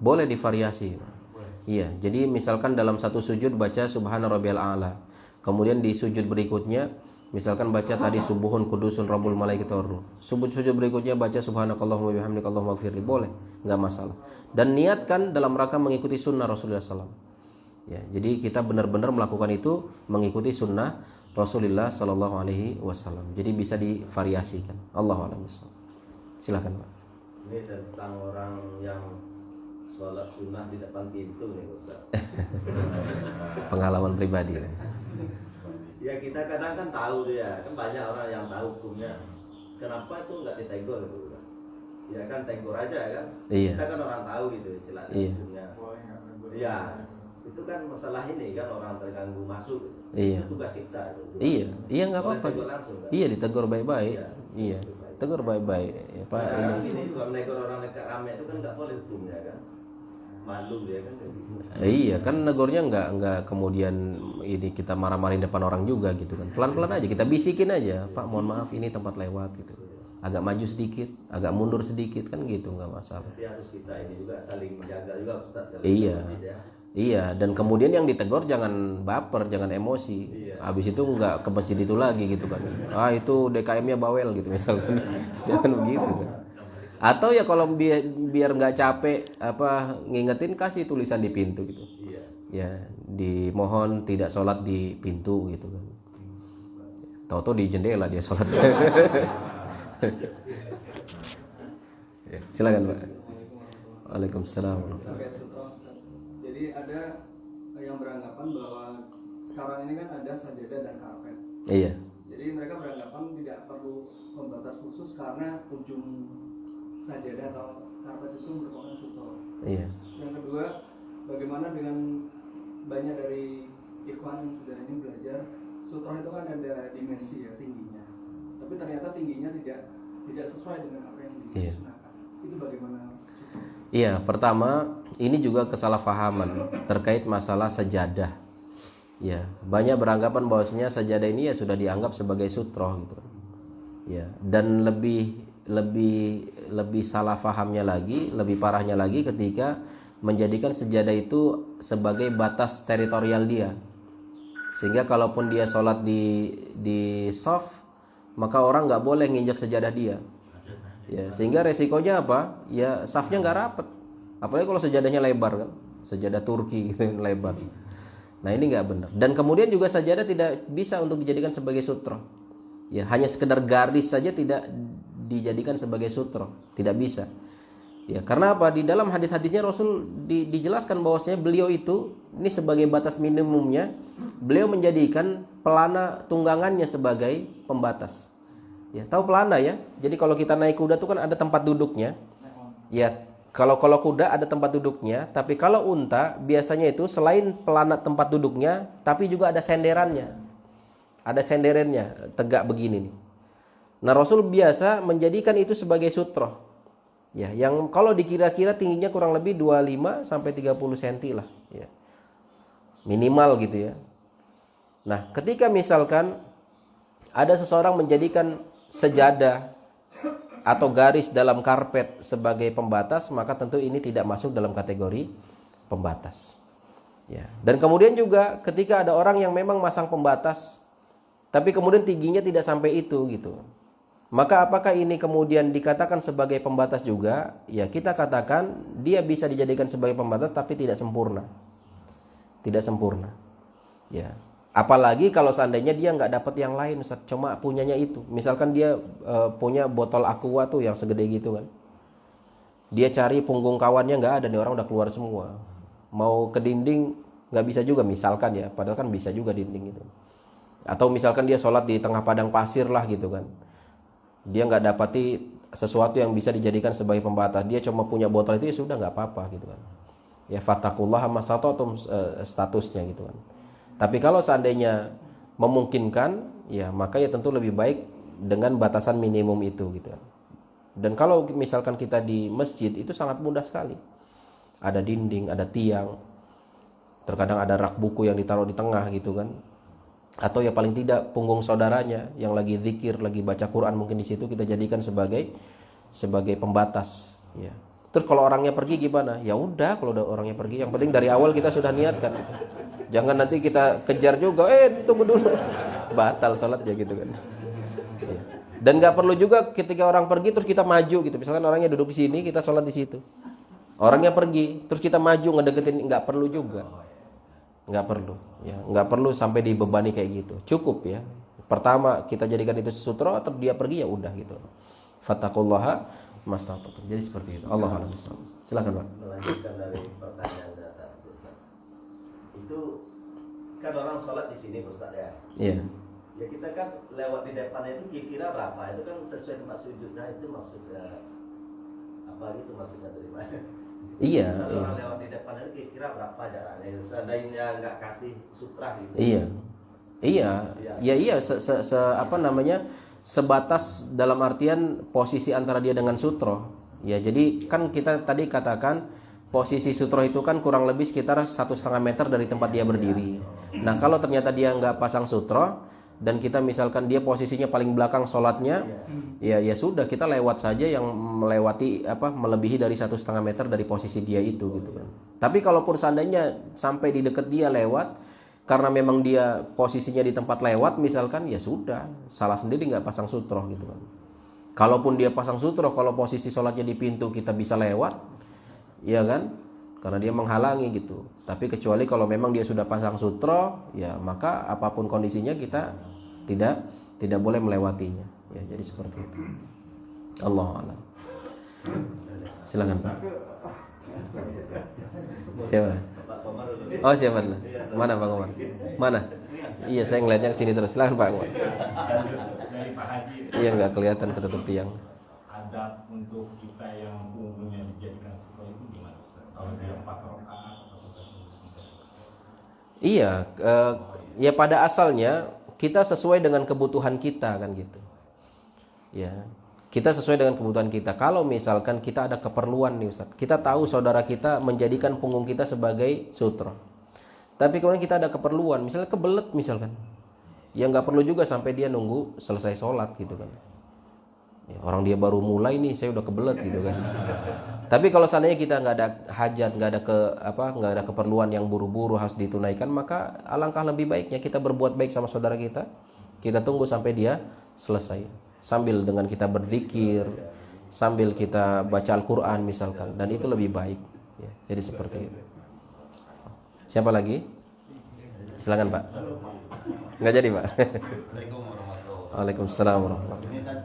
A: Boleh divariasi.
B: Boleh.
A: Iya, jadi misalkan dalam satu sujud baca subhana rabbiyal a'la. Kemudian di sujud berikutnya misalkan baca tadi subuhun kudusun rabbul malaikati waruh. Sujud berikutnya baca subhanakallahumma bihamdika allahumma ighfirli. Boleh, enggak masalah. Dan niatkan dalam rangka mengikuti sunnah Rasulullah SAW. Ya, jadi kita benar-benar melakukan itu mengikuti sunnah Rasulullah Sallallahu Alaihi Wasallam. Jadi bisa divariasikan. Allahu a'lam bishawab. Silakan Pak.
C: Ini tentang orang yang sholat sunnah di depan pintu nih Ustaz.
A: Pengalaman pribadi.
C: Ya kita kadang kan tahu tuh ya, kan banyak orang yang tahu hukumnya. Kenapa itu nggak ditegur gitu? Ya kan tegur aja kan.
A: Iya.
C: Kita kan orang tahu gitu istilahnya
A: Iya.
C: hukumnya. Iya. Itu kan masalah ini kan orang terganggu masuk.
A: Iya.
C: Itu tugas kita itu.
A: Iya, iya nggak
C: Boleh
A: apa-apa.
C: tegur langsung, kan?
A: Iya, ditegur baik-baik.
C: Iya.
A: Iya, tegur baik-baik. Ya, Pak,
C: Nah,
A: ini.
C: ini juga menegur orang dekat rame itu kan nggak boleh hukumnya kan. Malu dia kan kayak gitu.
A: Iya, kan negornya nggak kemudian ini kita marah-marahin depan orang juga gitu kan. Pelan-pelan aja, kita bisikin aja, Pak, mohon maaf ini tempat lewat gitu. Agak maju sedikit, agak mundur sedikit kan gitu, nggak masalah.
C: Tapi harus kita ini juga saling menjaga juga Ustaz. Dalam
A: Iya.
C: masjid, ya.
A: Iya, dan kemudian yang ditegur jangan baper, jangan emosi. Habis itu nggak ke masjid itu lagi gitu kan. Ah itu DKM-nya bawel gitu misalkan. Jangan begitu kan. Atau ya kalau biar nggak capek apa ngingetin, kasih tulisan di pintu gitu.
C: Iya.
A: Ya, dimohon tidak sholat di pintu gitu kan. Tahu-tahu di jendela dia sholat. Ya, silakan Pak. Waalaikumsalam.
D: Terkait sutra, jadi ada yang beranggapan bahwa sekarang ini kan ada sajadah dan karpet.
A: Iya.
D: Jadi mereka beranggapan tidak perlu pembatas khusus karena ujung sajadah atau karpet itu merupakan sutra.
A: Iya.
D: Yang kedua, bagaimana dengan banyak dari ikhwan yang sudah ini belajar sutra itu kan ada dimensi ya tingginya, tapi ternyata tingginya tidak sesuai dengan apa yang disunahkan. Itu bagaimana?
A: Iya, pertama ini juga kesalahpahaman terkait masalah sajadah. Ya, banyak beranggapan bahwasanya sajadah ini ya sudah dianggap sebagai sutroh gitu. Ya, dan lebih salah fahamnya lagi, lebih parahnya lagi ketika menjadikan sajadah itu sebagai batas teritorial dia. Sehingga kalaupun dia sholat di soft, maka orang nggak boleh nginjak sajadah dia. Ya, sehingga resikonya apa? Ya safnya nggak rapet. Apalagi kalau sajadahnya lebar kan, sajadah Turki gitu lebar. Nah ini nggak benar. Dan kemudian juga sajadah tidak bisa untuk dijadikan sebagai sutro. Ya hanya sekedar garis saja tidak dijadikan sebagai sutro, tidak bisa. Ya karena apa? Di dalam hadis-hadisnya Rasul dijelaskan bahwasanya beliau itu ini sebagai batas minimumnya, beliau menjadikan pelana tunggangannya sebagai pembatas. Ya, tahu pelana ya? Jadi kalau kita naik kuda tuh kan ada tempat duduknya. Ya, kalau kuda ada tempat duduknya, tapi kalau unta biasanya itu selain pelana tempat duduknya, tapi juga ada senderannya. Ada senderannya, tegak begini nih. Nah, Rasul biasa menjadikan itu sebagai sutroh. Ya, yang kalau dikira-kira tingginya kurang lebih 25 sampai 30 cm lah, ya. Minimal gitu ya. Nah, ketika misalkan ada seseorang menjadikan sejadah atau garis dalam karpet sebagai pembatas, maka tentu ini tidak masuk dalam kategori pembatas. Ya. Dan kemudian juga ketika ada orang yang memang masang pembatas, tapi kemudian tingginya tidak sampai itu gitu, maka apakah ini kemudian dikatakan sebagai pembatas juga? Ya kita katakan dia bisa dijadikan sebagai pembatas, tapi tidak sempurna, tidak sempurna. Ya. Apalagi kalau seandainya dia nggak dapat yang lain, Ustaz, cuma punyanya itu. Misalkan dia punya botol aqua tuh yang segede gitu kan. Dia cari punggung kawannya nggak ada, nih orang udah keluar semua. Mau ke dinding nggak bisa juga misalkan ya, padahal kan bisa juga dinding itu. Atau misalkan dia sholat di tengah padang pasir lah gitu kan. Dia nggak dapati sesuatu yang bisa dijadikan sebagai pembatas. Dia cuma punya botol itu ya sudah nggak apa-apa gitu kan. Ya fattaqullaha masata'tum statusnya gitu kan. Tapi kalau seandainya memungkinkan, ya maka ya tentu lebih baik dengan batasan minimum itu gitu. Dan kalau misalkan kita di masjid itu sangat mudah sekali. Ada dinding, ada tiang. Terkadang ada rak buku yang ditaruh di tengah gitu kan. Atau ya paling tidak punggung saudaranya yang lagi zikir, lagi baca Quran, mungkin di situ kita jadikan sebagai pembatas, ya. Terus kalau orangnya pergi gimana? Ya udah, kalau udah orangnya pergi, yang penting dari awal kita sudah niatkan gitu. Jangan nanti kita kejar juga, tunggu dulu, batal sholatnya gitu kan. Ya. Dan nggak perlu juga ketika orang pergi terus kita maju gitu. Misalkan orangnya duduk di sini, kita sholat di situ. Orangnya pergi, terus kita maju ngedeketin, nggak perlu juga, nggak perlu. Ya, nggak perlu sampai dibebani kayak gitu. Cukup ya. Pertama kita jadikan itu sutro, atau dia pergi ya udah gitu. Fattaqullaha mastata'tum. Jadi seperti itu. Allahu a'lam bishawab. Silakan Pak.
C: Melanjutkan dari pertanyaan data, Ustaz. Itu kan orang sholat di sini, Ustaz ya.
A: Iya.
C: Ya kita kan lewat di depannya itu kira-kira berapa? Itu kan sesuai tempat sujudnya, itu maksudnya apa gitu maksudnya dari mana?
A: Iya.
C: Satu orang lewat di depan itu kira-kira berapa jaraknya? Seandainya nggak kasih sutra gitu.
A: Iya. Iya. Apa namanya? Sebatas dalam artian posisi antara dia dengan sutro. Ya, jadi kan kita tadi katakan posisi sutro itu kan kurang lebih sekitar 1,5 meter dari tempat dia berdiri. Nah, kalau ternyata dia nggak pasang sutro, dan kita misalkan dia posisinya paling belakang sholatnya, ya sudah, kita lewat saja yang melewati melebihi dari 1,5 meter dari posisi dia itu gitu kan. Tapi kalaupun seandainya sampai di dekat dia lewat, karena memang dia posisinya di tempat lewat misalkan, ya sudah, salah sendiri, nggak pasang sutroh gitu kan. Kalaupun dia pasang sutroh, kalau posisi sholatnya di pintu kita bisa lewat, ya kan, karena dia menghalangi gitu. Tapi kecuali kalau memang dia sudah pasang sutroh, ya maka apapun kondisinya kita tidak boleh melewatinya. Ya, jadi seperti itu. Allahu a'lam. Silakan Pak. Siapa? Oh, siapa dulu? Mana Pak Komar? Mana? Iya, saya ngeliatnya ke sini terus. Silakan Pak Komar.
E: Dari Pak Haji.
A: Iya, nggak kelihatan ketutup tiang.
E: Adab untuk kita yang umumnya dijadikan sutra itu gimana? Kalau dia 4 rakaat atau
A: Iya, ya pada asalnya kita sesuai dengan kebutuhan kita kan gitu. Ya, kita sesuai dengan kebutuhan kita. Kalau misalkan kita ada keperluan nih Ustaz, kita tahu saudara kita menjadikan punggung kita sebagai sutra. Tapi kemudian kita ada keperluan, misalnya kebelet misalkan, ya nggak perlu juga sampai dia nunggu selesai sholat gitu kan. Ya, orang dia baru mulai nih, saya udah kebelet gitu kan. Tapi kalau seandainya kita nggak ada hajat, nggak ada keperluan yang buru-buru harus ditunaikan, maka alangkah lebih baiknya kita berbuat baik sama saudara kita. Kita tunggu sampai dia selesai, sambil dengan kita berzikir, sambil kita baca Al-Quran misalkan, dan itu lebih baik. Ya, jadi seperti itu. Siapa lagi? Silakan Pak. Nggak jadi Pak.
F: Assalamualaikum warahmatullahi wabarakatuh.
A: Waalaikumsalam warahmatullahi wabarakatuh.
F: Ini kan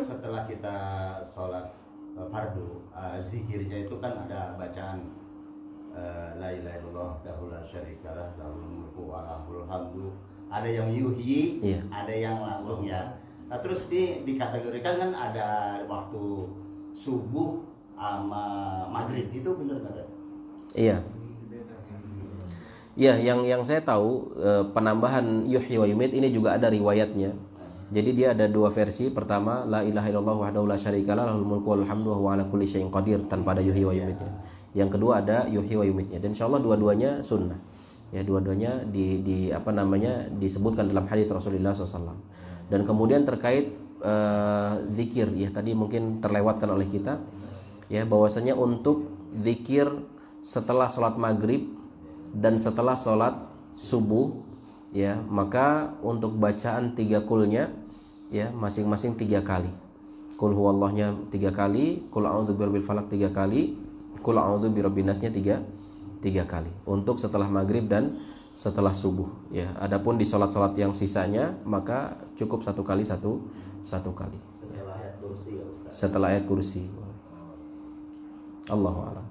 F: setelah kita sholat fardu, zikirnya itu kan ada bacaan la ilaha illallah la syarikalah lahul mulku wa lahul hamdu. Ada yang yuhyi,
A: Iya.
F: ada yang langsung ya. Nah, terus dikategorikan kan ada waktu subuh sama maghrib, itu benar nggak?
A: Iya. Ya, yang saya tahu penambahan yuhyi wa yumit ini juga ada riwayatnya. Jadi dia ada 2 versi. Pertama, la ilaha illallah wahdahu la syarikalah lahul mulku wal hamdu wa huwa ala kulli syai'in qadir, tanpa ada yuhyi wa yumitnya. Yang kedua ada yuhyi wa yumitnya. Dan insyaallah dua-duanya sunnah. Ya, dua-duanya disebutkan dalam hadis Rasulullah SAW. Dan kemudian terkait zikir, ya tadi mungkin terlewatkan oleh kita, ya bahwasanya untuk zikir setelah sholat maghrib dan setelah sholat subuh, ya maka untuk bacaan 3 kulnya, ya masing-masing 3 kali. Kul huwallahnya 3 kali, kul a'udzu birabbil falaq 3 kali, kul a'udzu birabbin nasnya 3 kali. Untuk setelah maghrib dan setelah subuh. Ya, adapun di sholat-sholat yang sisanya maka cukup 1 kali satu kali.
C: Setelah ayat kursi ya Ustaz.
A: Setelah ayat kursi. Allahu a'lam.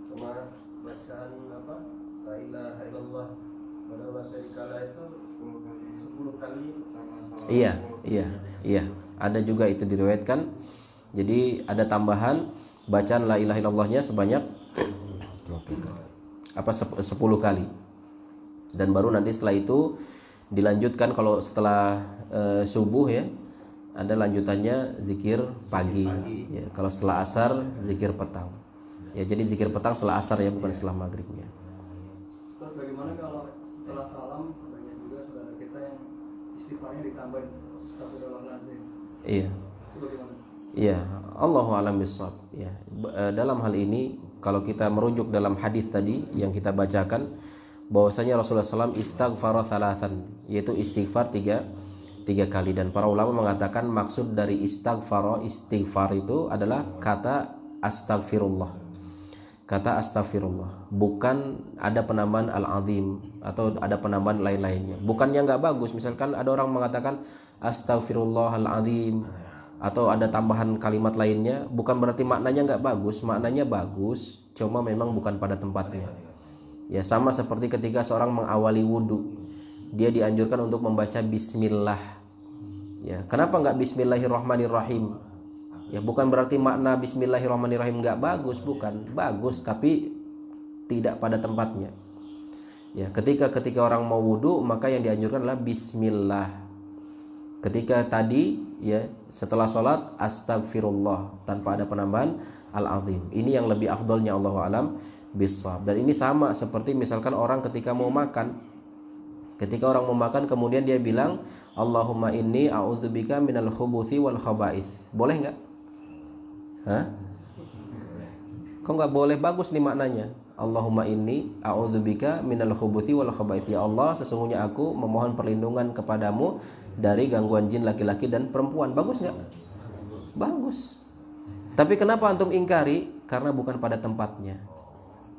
G: Sama bacaan apa? La ilaha illallah wa la syarikalah itu 10 kali.
A: Iya. Ada juga itu diriwayatkan. Jadi ada tambahan bacaan la ilaha illallahnya sebanyak 10 kali. Dan baru nanti setelah itu dilanjutkan kalau setelah subuh ya, ada lanjutannya zikir pagi. Ya, kalau setelah asar zikir petang. Ya, jadi zikir petang setelah asar ya, bukan setelah maghribnya.
D: Ustaz, bagaimana kalau setelah salam banyak juga saudara kita yang istighfarnya ditambahin astagfirullahaladzim?
A: Iya.
D: Itu bagaimana?
A: Iya, Allahu a'lam bishawab. Ya, dalam hal ini kalau kita merujuk dalam hadis tadi yang kita bacakan, bahwasanya Rasulullah SAW istighfar thalathan, yaitu istighfar 3 kali. Dan para ulama mengatakan maksud dari istighfar itu adalah kata astagfirullah. Kata astagfirullah, bukan ada penambahan al-azim atau ada penambahan lain-lainnya. Bukannya nggak bagus, misalkan ada orang mengatakan astagfirullahalazim atau ada tambahan kalimat lainnya, bukan berarti maknanya nggak bagus. Maknanya bagus, cuma memang bukan pada tempatnya. Ya, sama seperti ketika seorang mengawali wudhu, dia dianjurkan untuk membaca bismillah. Ya, kenapa nggak bismillahirrahmanirrahim? Ya, bukan berarti makna bismillahirrahmanirrahim nggak bagus, bukan. Bagus, tapi tidak pada tempatnya. Ya, ketika orang mau wudhu, maka yang dianjurkan adalah bismillah. Ketika tadi ya setelah sholat astagfirullah tanpa ada penambahan al-azim. Ini yang lebih afdolnya, Allahu a'lam bishawab. Dan ini sama seperti misalkan orang ketika mau makan, Ketika orang mau makan kemudian dia bilang Allahumma inni a'udzubika minal khubuthi wal khaba'ith. Boleh nggak? Hah? Kok nggak boleh? Bagus nih maknanya. Allahumma inni a'udzubika minal khubuthi wal khaba'ith. Ya Allah, sesungguhnya aku memohon perlindungan kepadamu dari gangguan jin laki-laki dan perempuan. Bagus nggak? Bagus. Tapi kenapa antum ingkari? Karena bukan pada tempatnya.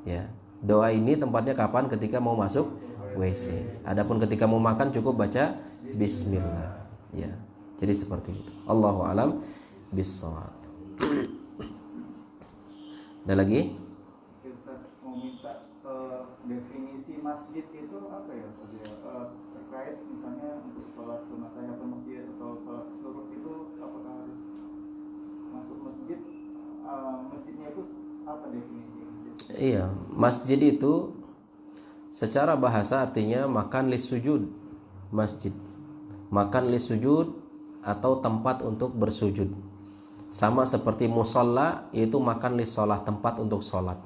A: Ya. Doa ini tempatnya kapan? Ketika mau masuk WC. Adapun ketika mau makan cukup baca bismillah. Ya. Jadi seperti itu. Allahu a'lam bissawab. Ada lagi?
D: Kita mau minta definisi masjid itu apa ya? Terkait misalnya untuk sholat sunat tahiyatul masjid atau sholat syuruk itu apakah harus masuk masjid? Masjidnya itu apa definisi masjid?
A: Iya, masjid itu secara bahasa artinya makan lisujud, masjid. Makan lisujud atau tempat untuk bersujud. Sama seperti musola, yaitu makan lissolah, tempat untuk sholat.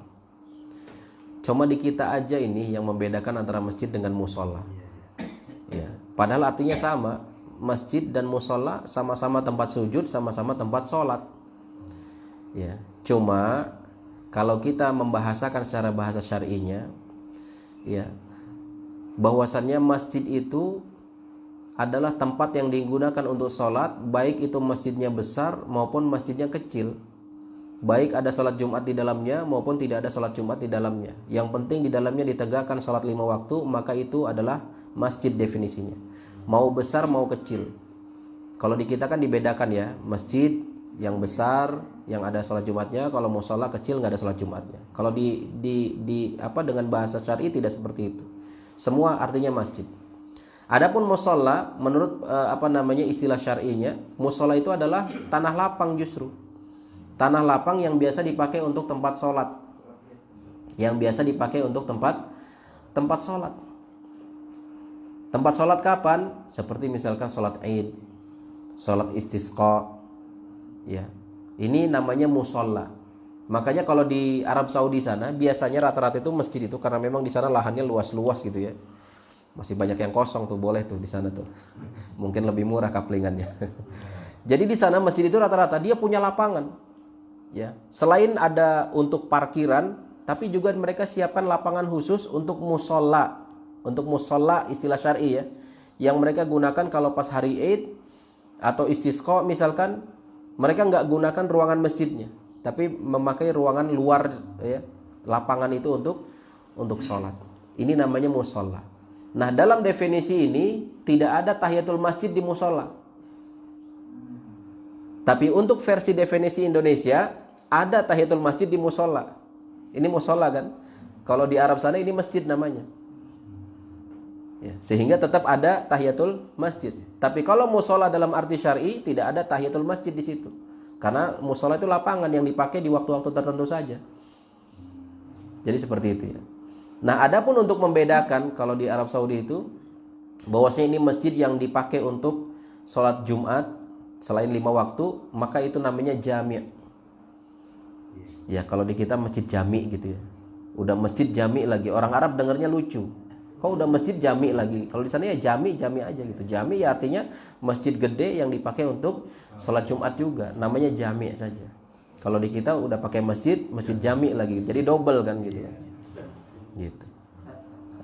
A: Cuma di kita aja ini yang membedakan antara masjid dengan musola. Ya, padahal artinya sama. Masjid dan musola sama-sama tempat sujud, sama-sama tempat sholat. Ya, cuma kalau kita membahasakan secara bahasa syar'inya, ya, bahwasannya masjid itu adalah tempat yang digunakan untuk sholat, baik itu masjidnya besar maupun masjidnya kecil, baik ada sholat Jumat di dalamnya maupun tidak ada sholat Jumat di dalamnya. Yang penting di dalamnya ditegakkan sholat 5 waktu, maka itu adalah masjid definisinya. Mau besar mau kecil. Kalau di kita kan dibedakan ya, masjid yang besar yang ada sholat Jumatnya, kalau musola kecil nggak ada sholat Jumatnya. Kalau dengan bahasa syar'i tidak seperti itu. Semua artinya masjid. Adapun musola menurut istilah syar'inya, musola itu adalah tanah lapang justru. Tanah lapang yang biasa dipakai untuk tempat sholat. Yang biasa dipakai untuk tempat sholat. Tempat sholat kapan? Seperti misalkan sholat Id, sholat istisqa. Ya, ini namanya musola. Makanya kalau di Arab Saudi sana biasanya rata-rata itu masjid itu, karena memang di sana lahannya luas-luas gitu ya. Masih banyak yang kosong tuh, boleh tuh di sana tuh. Mungkin lebih murah kaplingannya. Jadi di sana masjid itu rata-rata dia punya lapangan. Ya, selain ada untuk parkiran, tapi juga mereka siapkan lapangan khusus untuk musola. Untuk musola istilah syar'i ya, yang mereka gunakan kalau pas hari Id atau istisqa misalkan, mereka nggak gunakan ruangan masjidnya, tapi memakai ruangan luar ya, lapangan itu untuk sholat. Ini namanya musola. Nah, dalam definisi ini tidak ada tahiyatul masjid di musola. Tapi untuk versi definisi Indonesia ada tahiyatul masjid di musola. Ini musola kan? Kalau di Arab sana ini masjid namanya. Ya, sehingga tetap ada tahiyatul masjid. Tapi kalau musola dalam arti syar'i tidak ada tahiyatul masjid di situ. Karena musola itu lapangan yang dipakai di waktu-waktu tertentu saja. Jadi seperti itu ya. Nah, adapun untuk membedakan kalau di Arab Saudi itu bahwasanya ini masjid yang dipakai untuk sholat Jumat selain 5 waktu, maka itu namanya jami'. Ya, kalau di kita masjid jami' gitu ya. Udah masjid jami' lagi, orang Arab dengarnya lucu. Kok udah masjid jami' lagi? Kalau di sana ya jami' aja gitu. Jami' ya artinya masjid gede yang dipakai untuk sholat Jumat juga. Namanya jami' saja. Kalau di kita udah pakai masjid jami' lagi. Jadi double kan gitu. Gitu.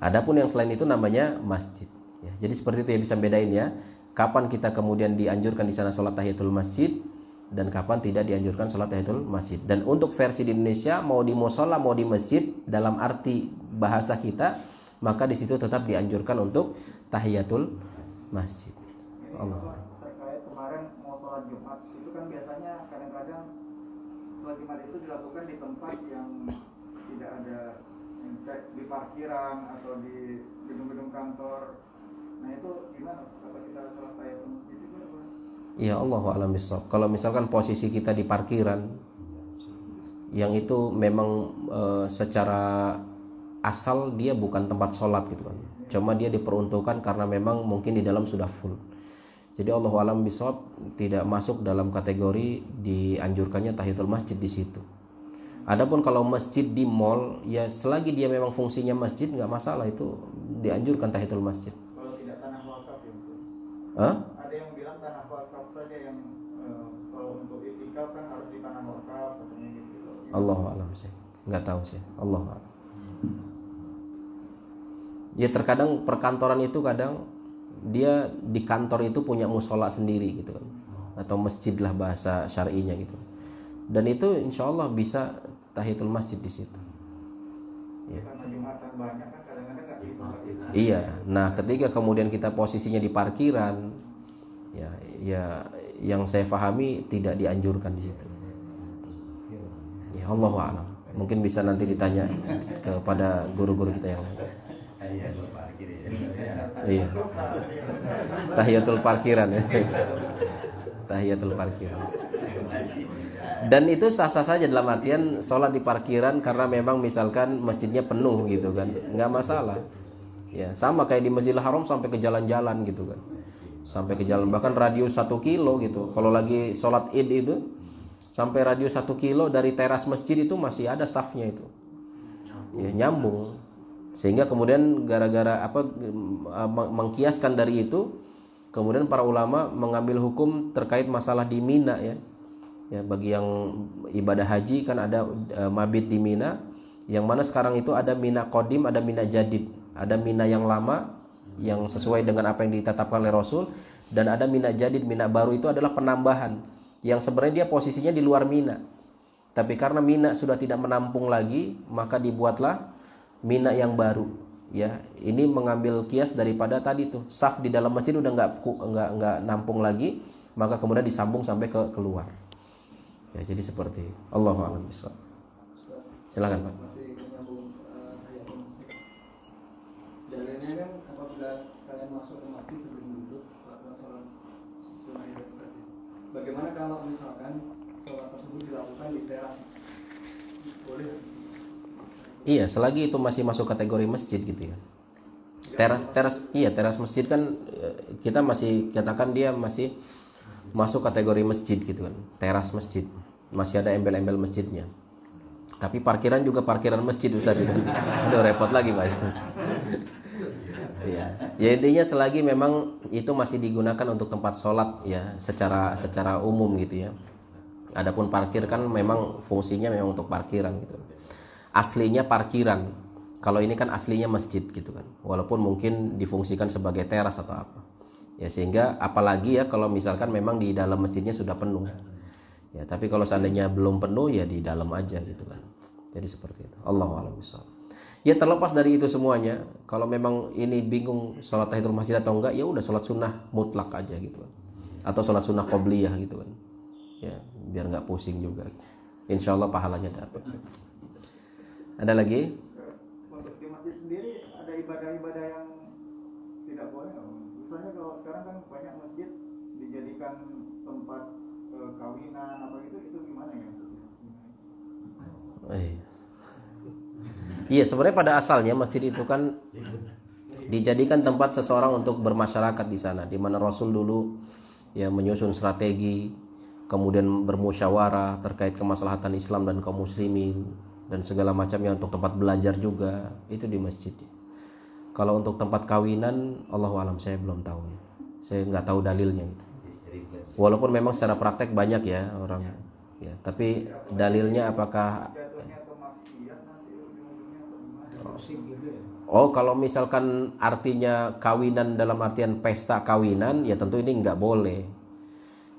A: Adapun yang selain itu namanya masjid. Ya, jadi seperti itu ya, bisa bedain ya. Kapan kita kemudian dianjurkan di sana sholat tahiyatul masjid dan kapan tidak dianjurkan sholat tahiyatul masjid. Dan untuk versi di Indonesia mau di musola mau di masjid dalam arti bahasa kita, maka di situ tetap dianjurkan untuk tahiyatul masjid. Allah.
D: Terkait kemarin mau sholat Jumat itu kan biasanya kadang-kadang sholat Jumat itu dilakukan di tempat yang tidak ada, di parkiran atau di gedung-gedung kantor. Nah itu gimana? Apa kita sholat tahiyatul masjid itu apa?
A: Ya, Allahu a'lam bishawab. Kalau misalkan posisi kita di parkiran yang itu memang secara asal dia bukan tempat sholat gitu kan, cuma dia diperuntukkan karena memang mungkin di dalam sudah full. Jadi Allahu a'lam bishawab tidak masuk dalam kategori dianjurkannya tahiyatul masjid di situ. Adapun kalau masjid di mall, ya selagi dia memang fungsinya masjid nggak masalah, itu dianjurkan tahiyatul masjid.
D: Kalau
A: Hah?
H: Ada yang bilang tanah wakaf saja yang kalau untuk itikaf kan harus di tanah wakaf katanya gitu.
A: Allahu a'lam sih. Nggak tahu sih. Allahu a'lam. Ya terkadang perkantoran itu kadang dia di kantor itu punya musola sendiri gitu kan, atau masjid lah bahasa syar'inya gitu. Dan itu insya Allah bisa tahiyatul masjid di situ. Ya.
H: Karena Jumatan banyak kan kadang-kadang nggak dipakai.
A: Iya. Nah ketika kemudian kita posisinya di parkiran, ya yang saya pahami tidak dianjurkan di situ. Ya Allahu a'lam. Mungkin bisa nanti ditanya kepada guru-guru kita yang lain. Iya. Tahiyatul parkiran ya. Tahiyatul parkiran. Dan itu sah-sah saja dalam artian sholat di parkiran karena memang misalkan masjidnya penuh gitu kan, nggak masalah. Ya sama kayak di Masjidil Haram sampai ke jalan-jalan gitu kan, sampai ke jalan bahkan radius 1 kilo gitu. Kalau lagi sholat id itu sampai radius 1 kilo dari teras masjid itu masih ada safnya itu, ya nyambung. Sehingga kemudian gara-gara mengkiaskan dari itu, kemudian para ulama mengambil hukum terkait masalah di Mina ya. Ya bagi yang ibadah haji kan ada mabit di Mina, yang mana sekarang itu ada Mina Qadim, ada Mina Jadid. Ada Mina yang lama yang sesuai dengan apa yang ditetapkan oleh Rasul, dan ada Mina Jadid, Mina baru itu adalah penambahan yang sebenarnya dia posisinya di luar Mina. Tapi karena Mina sudah tidak menampung lagi, maka dibuatlah Mina yang baru. Ya, ini mengambil kias daripada tadi tuh saf di dalam masjid udah nggak nampung lagi, maka kemudian disambung sampai ke keluar. Ya, jadi seperti Allahu a'lam bishawab. Silakan Pak.
D: Masih menyambung tahiyatul masjid. Dalilnya kan apabila kalian masuk ke masjid sebelum duduk melakukan sholat sunnah itu tadi. Bagaimana kalau misalkan sholat tersebut dilakukan di teras? Boleh?
A: Iya, selagi itu masih masuk kategori masjid gitu ya. Teras masjid kan kita masih katakan dia masih masuk kategori masjid gitu kan. Teras masjid. Masih ada embel-embel masjidnya. Tapi parkiran juga parkiran masjid Ustaz itu. Udah repot lagi Mas. Ya. Ya intinya selagi memang itu masih digunakan untuk tempat sholat ya secara umum gitu ya. Adapun parkir kan memang fungsinya memang untuk parkiran gitu. Aslinya parkiran. Kalau ini kan aslinya masjid gitu kan. Walaupun mungkin difungsikan sebagai teras atau apa. Ya sehingga apalagi ya kalau misalkan memang di dalam masjidnya sudah penuh. Ya, tapi kalau seandainya belum penuh ya di dalam aja gitu kan. Jadi seperti itu. Allahu a'lam bishawab. Ya terlepas dari itu semuanya, kalau memang ini bingung sholat tahiyatul masjid atau enggak, ya udah sholat sunnah mutlak aja gitu kan. Atau sholat sunnah qobliyah gitu kan. Ya, biar enggak pusing juga. Insyaallah pahalanya dapat. Ada lagi?
H: Untuk di masjid sendiri ada ibadah-ibadah yang tidak boleh. Misalnya kalau sekarang kan banyak masjid dijadikan tempat kawinan apa gitu, itu gimana ya?
A: Iya, sebenarnya pada asalnya masjid itu kan dijadikan tempat seseorang untuk bermasyarakat di sana, di mana Rasul dulu ya menyusun strategi, kemudian bermusyawarah terkait kemaslahatan Islam dan kaum muslimin dan segala macamnya, untuk tempat belajar juga itu di masjid. Kalau untuk tempat kawinan, Allahu a'lam, saya belum tahu ya. Saya nggak tahu dalilnya gitu. Walaupun memang secara praktek banyak ya orang ya, tapi dalilnya apakah kalau misalkan artinya kawinan dalam artian pesta kawinan, ya tentu ini nggak boleh.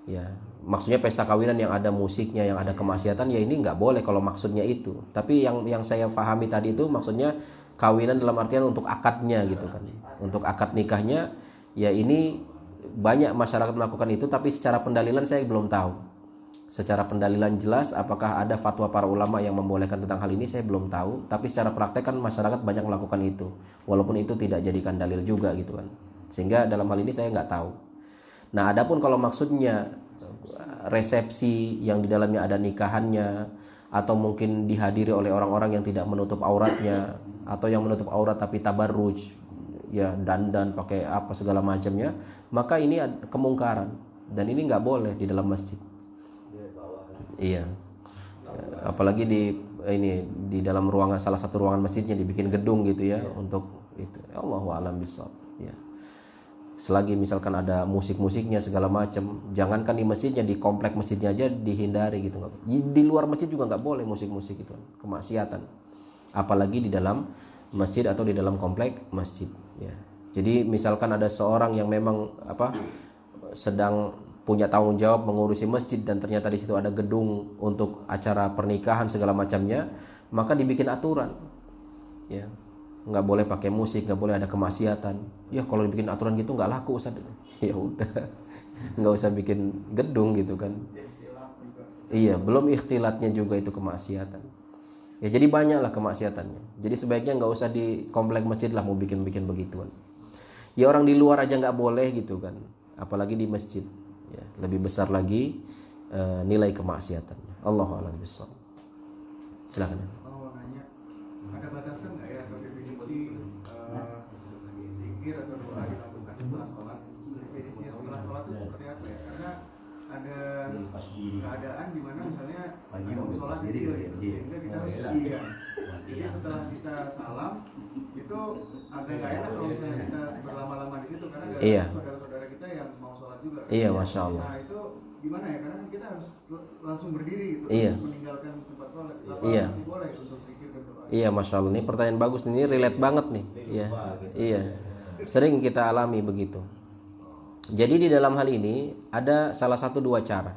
A: Ya, maksudnya pesta kawinan yang ada musiknya, yang ada kemaksiatan, ya ini nggak boleh kalau maksudnya itu. Tapi yang saya pahami tadi itu maksudnya kawinan dalam artian untuk akadnya gitu kan. Untuk akad nikahnya, ya ini banyak masyarakat melakukan itu, tapi secara pendalilan saya belum tahu. Secara pendalilan jelas apakah ada fatwa para ulama yang membolehkan tentang hal ini, saya belum tahu. Tapi secara praktek kan masyarakat banyak melakukan itu, walaupun itu tidak jadikan dalil juga gitu kan. Sehingga dalam hal ini saya nggak tahu. Nah adapun kalau maksudnya resepsi yang di dalamnya ada nikahannya, atau mungkin dihadiri oleh orang-orang yang tidak menutup auratnya, atau yang menutup aurat tapi tabarruj, ya dandan pakai apa segala macamnya, maka ini kemungkaran dan ini nggak boleh di dalam masjid. Iya, apalagi di dalam ruangan, salah satu ruangan masjidnya dibikin gedung gitu ya untuk itu. Allahu a'lam bishawab. Ya. Selagi misalkan ada musik-musiknya segala macam, jangankan di masjidnya, di komplek masjidnya aja dihindari gitu. Di luar masjid juga nggak boleh musik-musik itu, kemaksiatan. Apalagi di dalam masjid atau di dalam komplek masjid. Ya. Jadi misalkan ada seorang yang memang sedang punya tanggung jawab mengurusi masjid dan ternyata di situ ada gedung untuk acara pernikahan segala macamnya, maka dibikin aturan. Ya. Nggak boleh pakai musik, nggak boleh ada kemaksiatan. Ya kalau dibikin aturan gitu nggak laku Ustaz. Ya udah, nggak usah bikin gedung gitu kan. Iya, belum ikhtilatnya juga itu kemaksiatan. Ya jadi banyaklah kemaksiatannya. Jadi sebaiknya nggak usah di komplek masjid lah mau bikin begituan. Ya orang di luar aja nggak boleh gitu kan, apalagi di masjid. Ya, lebih besar lagi nilai kemaksiatannya. Allahu a'lam bishawab. Silakan.
H: Ada batasan nggak ya atau definisi zikir atau doa dilakukan setelah sholat? Definisinya setelah sholat itu seperti apa ya? Karena ada keadaan di mana misalnya mau sholat kecil gitu, sehingga kita harus iya. Jadi setelah kita salam itu agak nggak enak kalau misalnya kita berlama-lama di situ karena ada saudara-saudara kita yang mau sholat juga.
A: Iya, masya Allah.
H: Nah itu gimana ya? Karena kita harus langsung berdiri gitu, meninggalkan tempat sholat. Apa masih boleh untuk zikir dan doa?
A: Iya, masya Allah. Ini pertanyaan bagus. Ini relate banget nih. Iya, iya. Sering kita alami begitu. Jadi di dalam hal ini ada salah satu dua cara.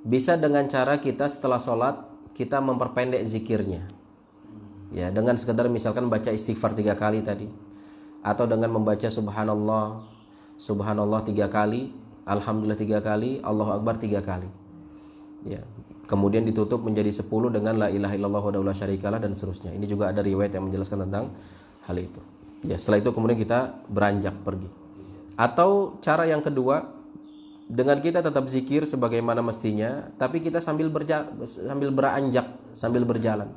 A: Bisa dengan cara kita setelah sholat kita memperpendek zikirnya. Ya, dengan sekedar misalkan baca istighfar 3 kali tadi, atau dengan membaca subhanallah 3 kali, alhamdulillah 3 kali, Allahu akbar 3 kali. Ya. Kemudian ditutup menjadi 10 dengan la ilaha illallah wahdahu la syarikalah dan seterusnya. Ini juga ada riwayat yang menjelaskan tentang hal itu. Ya, setelah itu kemudian kita beranjak pergi. Atau cara yang kedua, dengan kita tetap zikir sebagaimana mestinya, tapi kita sambil beranjak, sambil berjalan.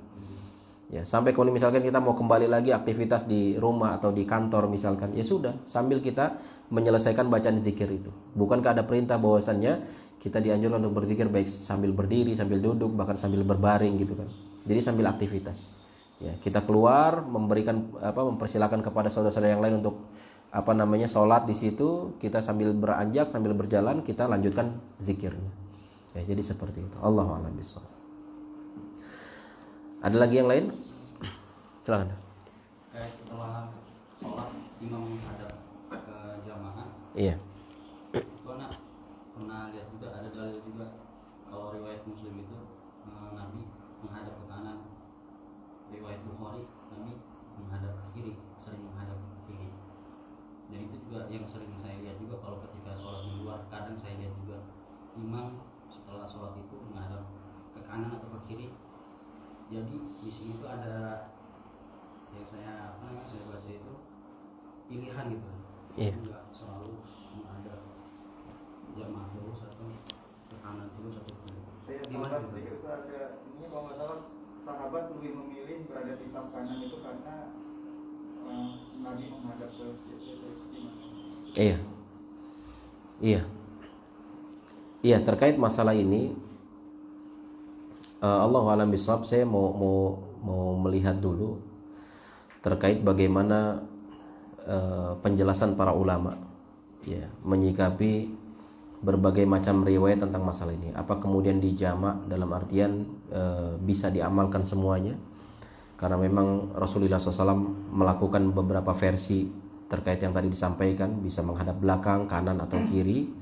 A: Ya, sampai kemudian misalkan kita mau kembali lagi aktivitas di rumah atau di kantor misalkan, ya sudah, sambil kita menyelesaikan bacaan zikir itu. Bukankah ada perintah bahwasannya kita dianjurkan untuk berzikir baik sambil berdiri, sambil duduk, bahkan sambil berbaring gitu kan. Jadi sambil aktivitas. Ya, kita keluar mempersilakan kepada saudara-saudara yang lain untuk sholat di situ, kita sambil beranjak, sambil berjalan, kita lanjutkan zikirnya. Ya, jadi seperti itu. Allahu a'lam bishawab. Ada lagi yang lain? Silakan.
B: Setelah sholat imam menghadap ke jamaah.
A: Iya.
B: Karena pernah lihat juga ada dalil juga kalau riwayat Muslim itu Nabi menghadap ke kanan. Riwayat Bukhari Nabi menghadap ke kiri, sering menghadap ke kiri. Dan itu juga yang sering saya lihat juga kalau ketika sholat di luar, kadang saya lihat juga imam setelah sholat itu menghadap ke kanan atau ke kiri. Jadi di sini tuh ada yang saya baca itu pilihan gitu.
A: Iya.
B: Enggak selalu menghadap jamaah terus atau ke kanan terus atau ke kiri.
H: Gimana? Sedikit itu ada ini kalau nggak salah sahabat lebih memilih berada di saf kanan itu karena Nabi menghadap ke
A: Iya. Iya. Iya, terkait masalah ini Allahu a'lam bishawab, saya mau melihat dulu terkait bagaimana penjelasan para ulama ya menyikapi berbagai macam riwayat tentang masalah ini. Apa kemudian dijamak dalam artian bisa diamalkan semuanya? Karena memang Rasulullah SAW melakukan beberapa versi terkait yang tadi disampaikan, bisa menghadap belakang, kanan atau kiri,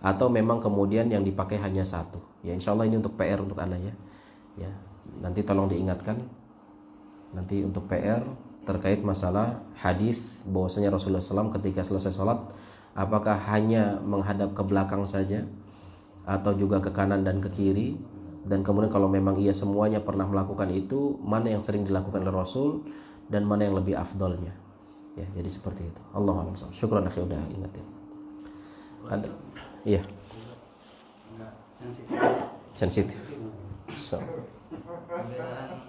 A: atau memang kemudian yang dipakai hanya satu. Ya, insya Allah ini untuk PR untuk Anda ya. Ya, nanti tolong diingatkan. Nanti untuk PR terkait masalah hadis bahwasanya Rasulullah SAW ketika selesai sholat, apakah hanya menghadap ke belakang saja, atau juga ke kanan dan ke kiri? Dan kemudian kalau memang ia semuanya pernah melakukan itu, mana yang sering dilakukan oleh Rasul dan mana yang lebih afdolnya? Ya, jadi seperti itu. Allahu a'lam. Syukran akhi udah ingetin. Ada? Iya.
B: Enggak
A: Sensitif. So.
B: Perbedaan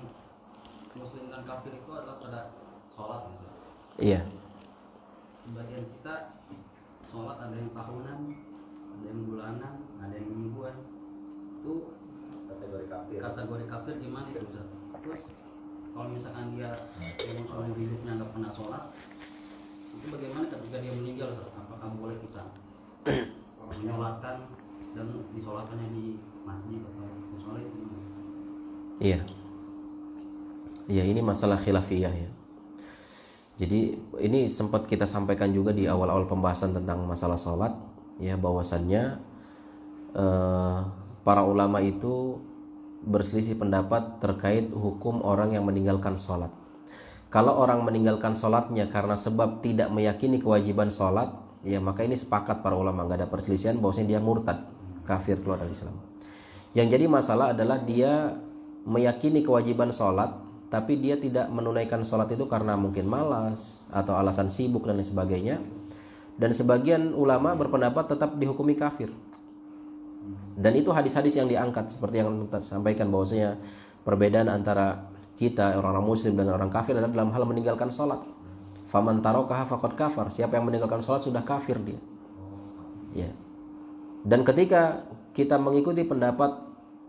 B: Muslim dan kafir itu adalah pada sholat misalnya.
A: Iya.
B: Sebagian kita sholat ada yang tahunan, ada yang bulanan, ada yang mingguan. Itu kategori kafir gimana itu Ustaz? Terus kalau misalkan dia yang hidupnya nggak pernah sholat,
I: Itu bagaimana ketika dia meninggal, apakah boleh kita menyolatkan dan disolatkannya di masjid atau musola itu?
A: Iya. Iya, ini masalah khilafiyah ya. Jadi ini sempat kita sampaikan juga di awal-awal pembahasan tentang masalah sholat ya, bahwasannya para ulama itu berselisih pendapat terkait hukum orang yang meninggalkan sholat. Kalau orang meninggalkan sholatnya karena sebab tidak meyakini kewajiban sholat, ya maka ini sepakat para ulama, nggak ada perselisihan bahwasanya dia murtad, kafir, keluar dari Islam. Yang jadi masalah adalah dia meyakini kewajiban sholat, tapi dia tidak menunaikan sholat itu karena mungkin malas atau alasan sibuk dan lain sebagainya. Dan sebagian ulama berpendapat tetap dihukumi kafir. Dan itu hadis-hadis yang diangkat seperti yang kita sampaikan, bahwasanya perbedaan antara kita orang-orang muslim dengan orang kafir adalah dalam hal meninggalkan sholat. Faman tarakaha faqad kafar. Siapa yang meninggalkan sholat sudah kafir dia. Ya. Dan ketika kita mengikuti pendapat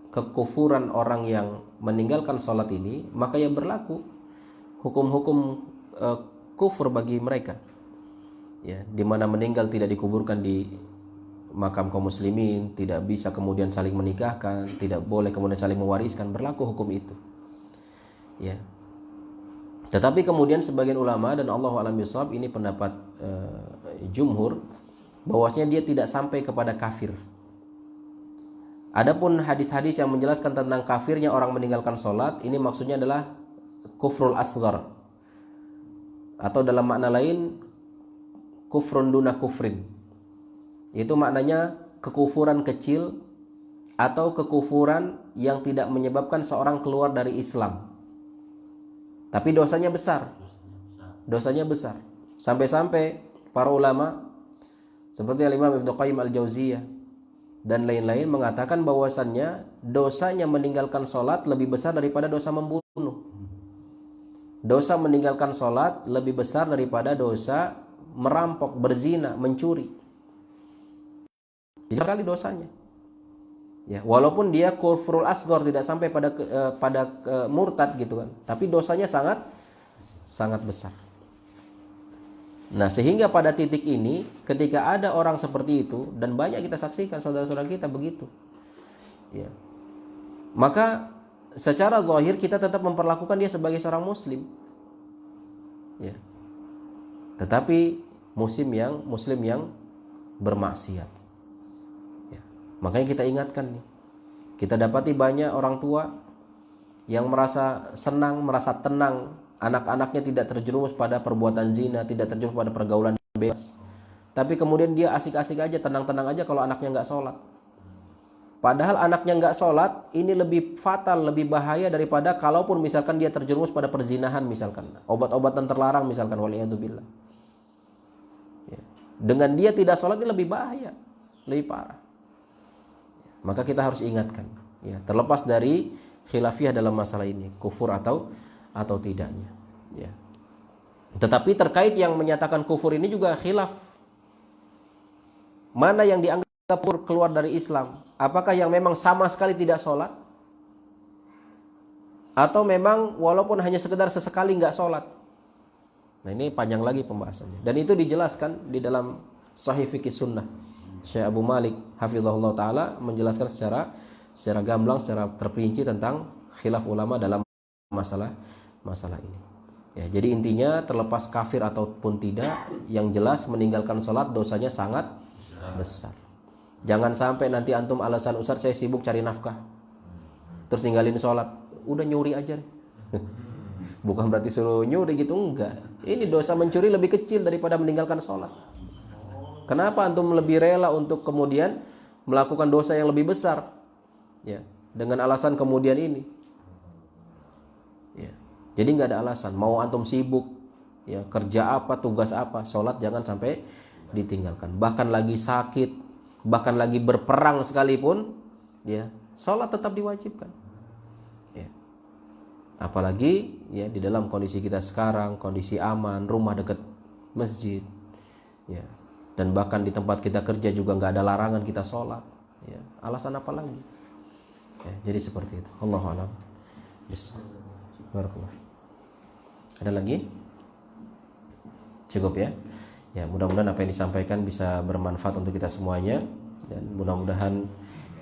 A: kekufuran orang yang meninggalkan sholat ini, maka yang berlaku hukum-hukum kufur bagi mereka. Ya, di mana meninggal tidak dikuburkan di makam kaum muslimin, tidak bisa kemudian saling menikahkan, tidak boleh kemudian saling mewariskan, berlaku hukum itu. Ya. Tetapi kemudian sebagian ulama, dan Allahu a'lam bishawab, ini pendapat jumhur, bahwasanya dia tidak sampai kepada kafir. Adapun hadis-hadis yang menjelaskan tentang kafirnya orang meninggalkan sholat, ini maksudnya adalah kufrul asghar, atau dalam makna lain kufrun duna kufrin. Itu maknanya kekufuran kecil atau kekufuran yang tidak menyebabkan seorang keluar dari Islam, tapi dosanya besar. Dosanya besar. Sampai-sampai para ulama seperti Imam Ibnu Qayyim al-Jauziyah dan lain-lain mengatakan bahwasannya dosanya meninggalkan sholat lebih besar daripada dosa membunuh. Dosa meninggalkan sholat lebih besar daripada dosa merampok, berzina, mencuri. Jadi sekali dosanya. Ya, walaupun dia kufrul asghar, tidak sampai pada murtad gitu kan, tapi dosanya sangat besar. Nah, sehingga pada titik ini ketika ada orang seperti itu, dan banyak kita saksikan saudara-saudara kita begitu, ya, maka secara zahir kita tetap memperlakukan dia sebagai seorang muslim, ya, tetapi muslim yang bermaksiat, ya. Makanya kita ingatkan nih, kita dapati banyak orang tua yang merasa senang, merasa tenang, anak-anaknya tidak terjerumus pada perbuatan zina, tidak terjerumus pada pergaulan bebas. Tapi kemudian dia asik-asik aja, tenang-tenang aja kalau anaknya nggak sholat. Padahal anaknya nggak sholat, ini lebih fatal, lebih bahaya daripada kalaupun misalkan dia terjerumus pada perzinahan, misalkan obat-obatan terlarang, misalkan waliyadzubillah. Ya. Dengan dia tidak sholat ini lebih bahaya, lebih parah. Maka kita harus ingatkan, ya, terlepas dari khilafiyah dalam masalah ini, kufur atau tidaknya, ya. Tetapi terkait yang menyatakan kufur ini juga khilaf. Mana yang dianggap kufur, keluar dari Islam? Apakah yang memang sama sekali tidak sholat, atau memang walaupun hanya sekedar sesekali nggak sholat? Nah, ini panjang lagi pembahasannya. Dan itu dijelaskan di dalam Sahih Fiqh Sunnah. Syekh Abu Malik hafizahullah ta'ala menjelaskan secara gamblang, secara terperinci tentang khilaf ulama dalam masalah ini. Ya, jadi intinya terlepas kafir ataupun tidak, yang jelas meninggalkan sholat dosanya sangat besar. Jangan sampai nanti antum alasan, Ustaz saya sibuk cari nafkah, terus ninggalin sholat, udah nyuri aja. Bukan berarti suruh nyuri gitu, enggak. Ini dosa mencuri lebih kecil daripada meninggalkan sholat. Kenapa antum lebih rela untuk kemudian melakukan dosa yang lebih besar, ya, dengan alasan kemudian ini? Ya. Jadi nggak ada alasan. Mau antum sibuk, ya, kerja apa, tugas apa, sholat jangan sampai ditinggalkan. Bahkan lagi sakit, bahkan lagi berperang sekalipun, ya, sholat tetap diwajibkan. Ya. Apalagi ya di dalam kondisi kita sekarang, kondisi aman, rumah dekat masjid, ya, dan bahkan di tempat kita kerja juga nggak ada larangan kita sholat. Ya. Alasan apa lagi? Ya, jadi seperti itu. Allahu a'lam. Barakallah. Ada lagi? Cukup ya. Ya, mudah-mudahan apa yang disampaikan bisa bermanfaat untuk kita semuanya, dan mudah-mudahan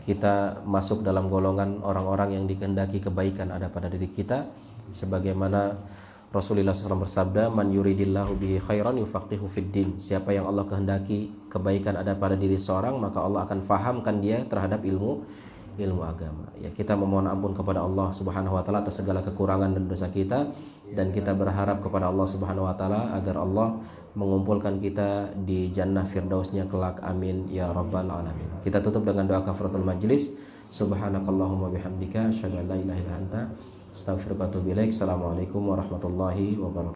A: kita masuk dalam golongan orang-orang yang dikehendaki kebaikan ada pada diri kita, sebagaimana Rasulullah SAW bersabda, "Man yuridillahu bihi khairan yufaqihu fid din." Siapa yang Allah kehendaki kebaikan ada pada diri seorang, maka Allah akan fahamkan dia terhadap ilmu agama. Ya, kita memohon ampun kepada Allah Subhanahu wa taala atas segala kekurangan dan dosa kita, dan kita berharap kepada Allah Subhanahu wa taala agar Allah mengumpulkan kita di jannah firdausnya kelak, amin ya rabbal alamin. Kita tutup dengan doa kafaratul majlis. Subhanakallahumma bihamdika asyhadu an la ilaha illa anta astaghfiruka wa atubu ilaik. Assalamualaikum warahmatullahi wabarakatuh.